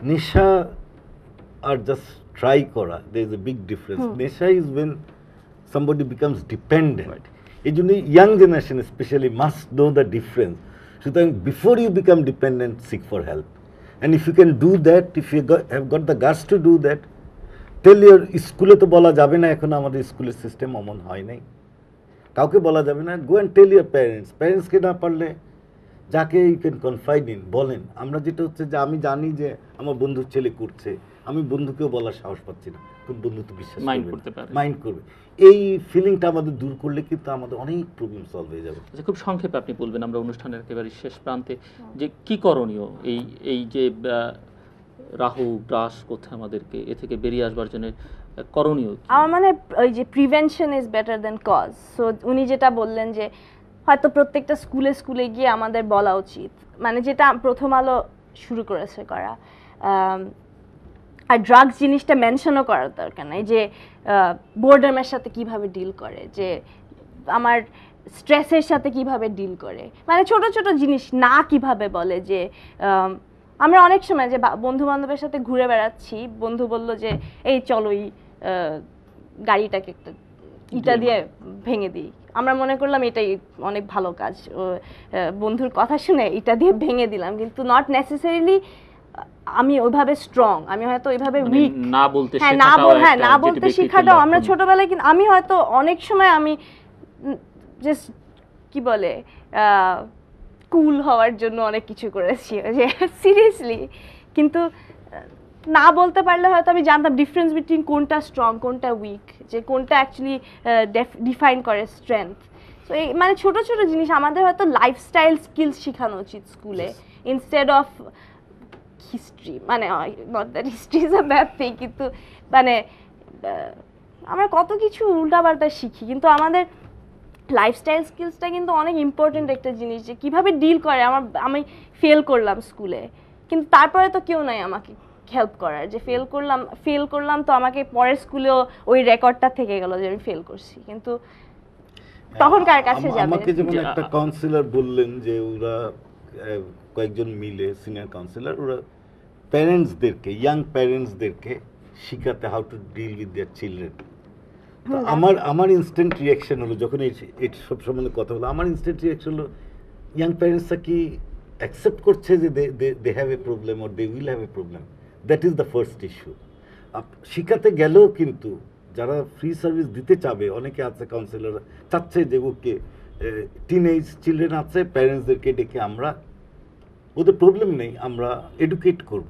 নেশা আর জাস্ট ট্রাই করা, there is a big difference. নেশা is when somebody becomes dependent. Right. এই জন্য young generation specially must know the difference. সুতরাং before you become dependent, seek for help, and if you can do that, if you have got the guts to do that, tell your, স্কুলে তো বলা যাবে না, এখন আমাদের স্কুলের system অমন হয় নাই, কাউকে বলা যাবে না, go and tell your parents. প্যারেন্টসকে না পারলে যাকে ইউ ক্যান কনফাইড ইন বলেন। আমরা যেটা হচ্ছে যে আমি জানি যে আমার বন্ধুর ছেলে করছে, আমি বন্ধুকেও বলার সাহস পাচ্ছি না, কোন বন্ধু তো বিশ্বাস মাইন্ড করবে। এই ফিলিংটা আমাদের দূর করলে কিন্তু আমাদের অনেক প্রবলেম সলভ হয়ে যাবে। আচ্ছা, খুব সংক্ষেপে আপনি বলবেন, আমরা অনুষ্ঠানের একেবারে শেষ প্রান্তে, যে কি করণীয় এই যে রাহু গ্রাস করছে আমাদেরকে, এ থেকে বেরিয়ে আসবার জন্য করণীয়? আমার মানে ওই যে prevention is better than cause. So উনি যেটা বললেন যে হয়তো প্রত্যেকটা স্কুলে গিয়ে আমাদের বলা উচিত, মানে যেটা প্রথম আলো শুরু করেছে করা, আর ড্রাগস জিনিসটা মেনশনও করার দরকার নাই, যে বোর্ডামের সাথে কিভাবে ডিল করে, যে আমার স্ট্রেসের সাথে কিভাবে ডিল করে, মানে ছোট ছোট জিনিস না কিভাবে বলে। যে আমরা অনেক সময় যে বন্ধু বান্ধবের সাথে ঘুরে বেড়াচ্ছি, বন্ধু বলল যে এই চলো গাড়িটাকে একটা ইটা দিয়ে ভেঙে দিই, আমরা মনে করলাম এটাই অনেক ভালো কাজ, বন্ধুর কথা শুনে ইটা দিয়ে ভেঙে দিলাম, কিন্তু নট নেসেসারিলি আমি ওইভাবে স্ট্রং, আমি হয়তো ওইভাবে উইক। না বলতে না বলতে শেখাটাও আমরা ছোটবেলায়, কিন্তু আমি হয়তো অনেক সময় আমি জাস্ট কি বলে কুল হওয়ার জন্য অনেক কিছু করেছি, যে সিরিয়াসলি, কিন্তু না বলতে পারলে হয়তো আমি জানতাম ডিফারেন্স বিটুইন কোনটা স্ট্রং কোনটা উইক, যে কোনটা অ্যাকচুয়ালি ডিফাইন করে স্ট্রেংথ। সো এই মানে ছোট ছোট জিনিস আমাদের হয়তো লাইফস্টাইল স্কিলস শেখানো উচিত স্কুলে, ইনস্টেড অফ হিস্ট্রি। মানে not that history is a bad thing, কিন্তু মানে আমরা কত কিছু উল্টাপাল্টা শিখি, কিন্তু আমাদের লাইফস্টাইল স্কিলসটা কিন্তু অনেক ইম্পর্টেন্ট একটা জিনিস, যে কীভাবে ডিল করে। আমি ফেল করলাম স্কুলে, কিন্তু তারপরে তো কেউ নাই আমাকে হেল্প করার, যে ফেল করলাম তো আমাকে পরের স্কুলেও ওই রেকর্ডটা থেকে গেল যে আমি ফেল করছি, কিন্তু তখন কার কাছে যাবে? আমাকে যেমন একটা কাউন্সিলর বললেন যে ওরা কয়েকজন মিলে, সিনিয়র কাউন্সিলর, ওরা প্যারেন্টসদেরকে, ইয়াং প্যারেন্টসদেরকে শিখাতে how to deal with their children. তো আমার ইনস্ট্যান্ট রিয়াকশন হলো, যখন এই সব সম্বন্ধে কথা হলো, আমার ইনস্ট্যান্ট রিয়াকশন হলো, ইয়াং প্যারেন্টসরা কি অ্যাকসেপ্ট করছে যে they have a problem or they will have a problem? That is the first issue. শিখাতে গেলেও কিন্তু যারা ফ্রি সার্ভিস দিতে চাবে, অনেকে আছে কাউন্সিলর চাচ্ছে যে ওকে টিনেজ চিলড্রেন আছে, প্যারেন্টসদেরকে ডেকে আমরা, ওদের প্রবলেম নেই, আমরা এডুকেট করব।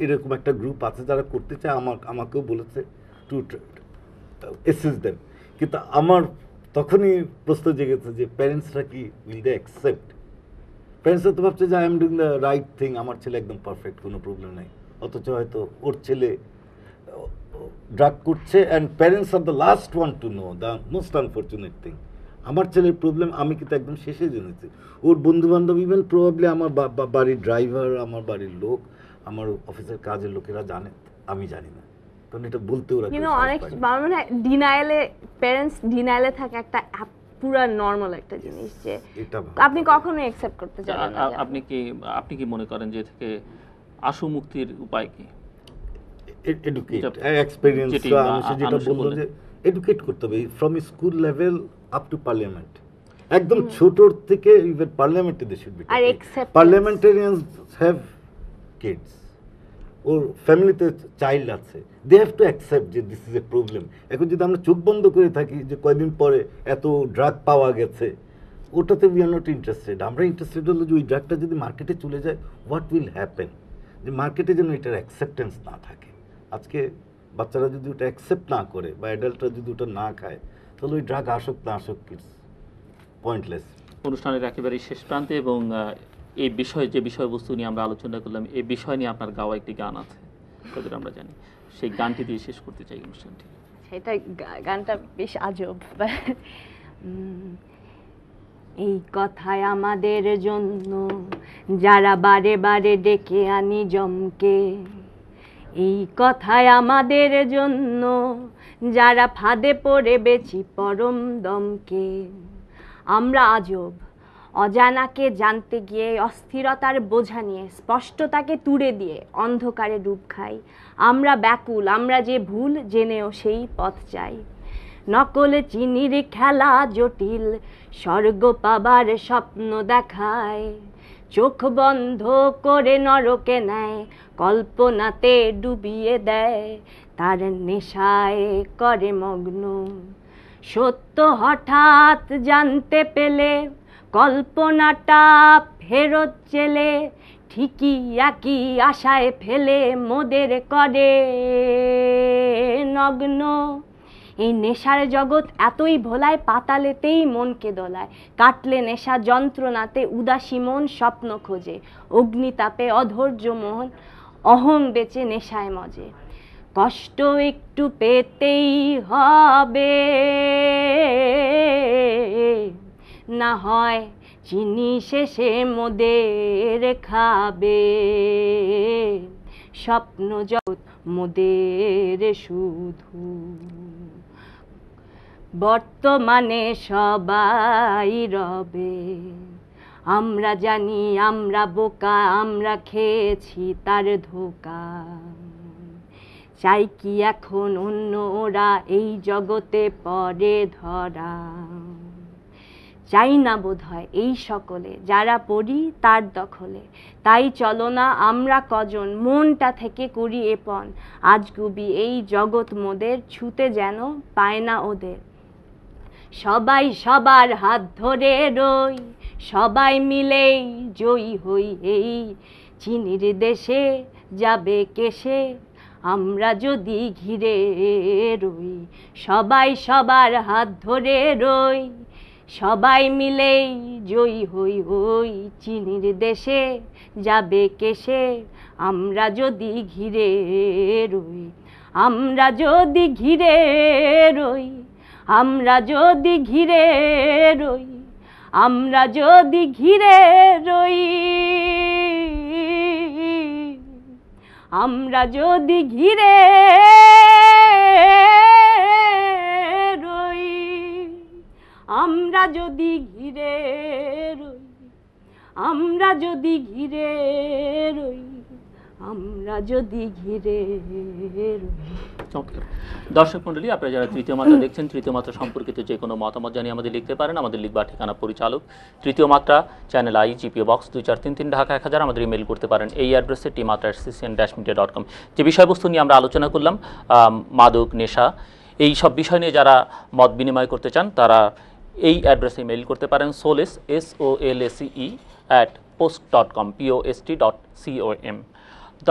এরকম একটা গ্রুপ আছে যারা করতে চায়, আমাকেও বলেছে টু অ্যাসিস্ট দেম। কিন্তু আমার তখনই প্রশ্ন জেগেছে যে প্যারেন্টসরা কি উইল দে অ্যাকসেপ্ট? প্যারেন্টসরা তো ভাবছে যে I am doing the right thing, আমার ছেলে একদম পারফেক্ট, কোনো প্রবলেম নেই, অথচ হয়তো ওর ছেলে ড্রাগ করছে। And parents are the last one two know the most unfortunate thing. আমার ছেলের প্রবলেম আমি কিন্তু একদম শেষে জেনেছি, ওর বন্ধু বান্ধব, ইভেন প্রবাবলি আমার বাড়ির ড্রাইভার, আমার বাড়ির লোক, আমার অফিসের কাজের লোকেরা জানে, আমি জানি না, কারণ এটা বলতে ওরা অনেক মানে ডিনায়ালে, প্যারেন্টস ডিনায়ালে থাকে একটা পুরো নরমাল একটা জিনিস, যে আপনি কখনো অ্যাকসেপ্ট করতে যাবেন না। আপনি কি মনে করেন যে থেকে আশু মুক্তির উপায় কি? এক্সপেরিয়েন্স, যেটা বললো যে এডুকেট করতে হবে from school level up to parliament, একদম ছোট থেকে ইভেন পার্লামেন্টে they should be. Parliamentarians have kids, or ফ্যামিলিতে চাইল্ড আছে, দে হ্যাভ টু অ্যাকসেপ্ট যে দিস ইজ এ প্রবলেম। এখন যদি আমরা চোখ বন্ধ করে থাকি যে কয়দিন পরে এত ড্রাগ পাওয়া গেছে, ওটাতে উই আর নট ইন্টারেস্টেড। আমরা ইন্টারেস্টেড হলো যে ওই ড্রাগটা যদি মার্কেটে চলে যায়, হোয়াট উইল হ্যাপেন, যে মার্কেটে যেন এটার অ্যাকসেপ্টেন্স না থাকে। আজকে বাচ্চারা যদি ওটা অ্যাকসেপ্ট না করে বা অ্যাডাল্টরা যদি ওটা না খায়, তাহলে ওই ড্রাগ আসুক না আসুক ইটস পয়েন্টলেস। অনুষ্ঠানের একেবারে শেষ প্রান্তে, এবং এই বিষয়ে যে বিষয়বস্তু নিয়ে আমরা আলোচনা করলাম, এই বিষয় নিয়ে আপনার গাওয়া একটি গান আছে, তাদের আমরা জানি, সেই গানটি দিয়ে শেষ করতে চাই অনুষ্ঠানটি। সেটা গানটা বেশ আজব। এই কথায় আমাদের জন্য যারা বারে বারে ডেকে আনি জমকে, এই কথায় আমাদের জন্য যারা ফাঁদে পড়ে বেছি পরম দমকে, আমরা আজব অজানাকে জানতে গিয়ে অস্থিরতার বোঝা নিয়ে স্পষ্টতাকে তুড়ে দিয়ে অন্ধকারে ডুব খাই। আমরা ব্যাকুল, আমরা যে ভুল জেনেও সেই পথ চাই। নকল চিনির খেলা জটিল, স্বর্গ পাবার স্বপ্ন দেখায়। চোখ বন্ধ করে নরকে নেয়, কল্পনাতে ডুবিয়ে দেয়। তার নেশায় করে মগ্ন, সত্য হঠাৎ জানতে পেলে কল্পনাটা ফেরত চেলে। ঠিকই একই আশায় ফেলে মোদের করে নগ্ন। এই নেশার জগৎ এতই ভোলায়, পাতালেতেই মনকে দোলায়। কাটলে নেশা যন্ত্রণাতে উদাসী মন স্বপ্ন খোঁজে। অগ্নিতাপে অধৈর্য মন অহং বেচে নেশায় মজে। কষ্ট একটু পেতেই হবে, না হয় চিনি শেষে মোদের খাবে। স্বপ্ন জগৎ মোদের শুধু, বর্তমানে সবাই রবে। আমরা জানি আমরা বোকা, আমরা খেয়েছি তার ধোঁকা। চাই কি এখন অন্য ওরা এই জগতে পরে ধরা। চাই না বোধহয় এই সকলে যারা পড়ি তার দখলে। তাই চলো না আমরা কজন মনটা থেকে করি এপন। আজগুবি এই জগৎ মোদের ছুতে যেন পায় না ওদের। সবাই সবার হাত ধরে রই, সবাই মিলেই জয়ী হই এই চিনির দেশে যাবে কেসে আমরা যদি ঘিরে রই। সবাই সবার হাত ধরে রই, সবাই মিলেই জয়ী হই ওই চিনির দেশে যাবে কেসে আমরা যদি ঘিরে রই। আমরা যদি ঘিরে রই, আমরা যদি ঘিরে রই, আমরা যদি ঘিরে রই, আমরা যদি ঘিরে রই, আমরা যদি ঘিরে রই, আমরা যদি ঘিরে রই, আমরা যদি ঘিরে রই। দর্শক মণ্ডলী, আপনারা যারা তৃতীয় মাত্রা দেখছেন, তৃতীয় মাত্রা সম্পর্কিত যে কোনো মতামত জানিয়ে আমাদের লিখতে পারেন। আমাদের লিখবার ঠিকানা পরিচালক, তৃতীয় মাত্রা, Channel I, GPO box 2433, Dhaka 1000। আমাদের ইমেল করতে পারেন এই অ্যাড্রেসে tmatra@ccn-media.com। যে বিষয়বস্তু নিয়ে আমরা আলোচনা করলাম, মাদক, নেশা, এই সব বিষয় নিয়ে যারা মত বিনিময় করতে চান তারা এই অ্যাড্রেসে মেইল করতে পারেন solese solece@post.com post.com।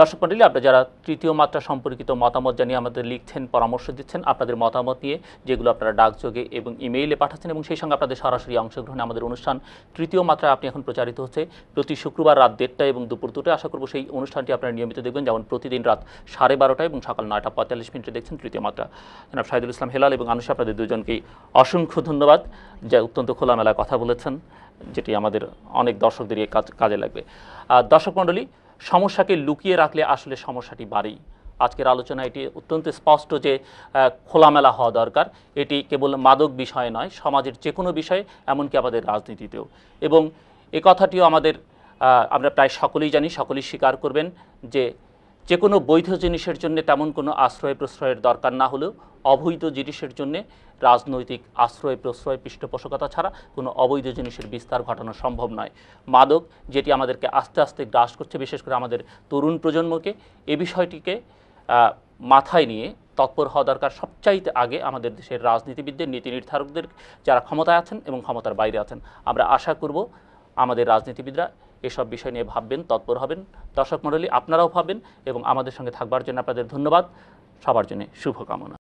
দর্শক মণ্ডলী, আপনারা যারা তৃতীয় মাত্রা সম্পর্কিত মতামত জানিয়ে আমাদের লিখছেন, পরামর্শ দিচ্ছেন, আপনাদের মতামত নিয়ে যেগুলো আপনারা ডাকযোগে এবং ইমেইলে পাঠাচ্ছেন এবং সেই সঙ্গে আপনাদের সরাসরি অংশগ্রহণে আমাদের অনুষ্ঠান তৃতীয় মাত্রা আপনি এখন প্রচারিত হচ্ছে প্রতি শুক্রবার রাত 1টা এবং দুপুর 2টায়। আশা করব সেই অনুষ্ঠানটি আপনারা নিয়মিত দেখবেন, যেমন প্রতিদিন রাত 12:30 এবং সকাল 9:45 দেখছেন তৃতীয় মাত্রা। জনাব শাহিদুল ইসলাম হেলাল এবং আনুষা, আপনাদের দুজনকেই অসংখ্য ধন্যবাদ, যা অত্যন্ত খোলামেলা কথা বলেছেন, যেটি আমাদের অনেক দর্শকদের কাজে লাগবে। দর্শক মণ্ডলী, সমস্যাকে লুকিয়ে রাখলে আসলে সমস্যাটি বাড়েই। আজকের আলোচনা এটি অত্যন্ত স্পষ্ট যে খোলামেলা হওয়া দরকার। এটি কেবল মাদক বিষয় নয়, সমাজের যে কোনো বিষয়ে, এমনকি আমাদের রাজনীতিতেও। এবং এ কথাটিও আমরা প্রায় সকলেই জানি, সকলেই স্বীকার করবেন যে কোনো বৈধ জিনিসের জন্য তেমন কোনো আশ্রয় প্রশ্রয়ের দরকার না হলেও অবৈধ জিনিসের জন্য রাজনৈতিক আশ্রয় প্রশ্রয় পৃষ্ঠপোষকতা ছাড়া কোনো অবৈধ জিনিসের বিস্তার ঘটানো সম্ভব নয়। মাদক যেটি আমাদেরকে আস্তে আস্তে গ্রাস করছে, বিশেষ করে আমাদের তরুণ প্রজন্মকে, এই বিষয়টিকে মাথায় নিয়ে তৎপর হওয়া দরকার সবচাইতে আগে আমাদের দেশের রাজনীতিবিদদের, নীতি নির্ধারকদের, যারা ক্ষমতায় আছেন এবং ক্ষমতার বাইরে আছেন। আমরা আশা করব আমাদের রাজনীতিবিদরা এসব বিষয় নিয়ে ভাববেন, তৎপর হবেন। দর্শক মণ্ডলী, আপনারাও ভাববেন এবং আমাদের সঙ্গে থাকবার জন্য আপনাদের ধন্যবাদ। সবার জন্য শুভকামনা।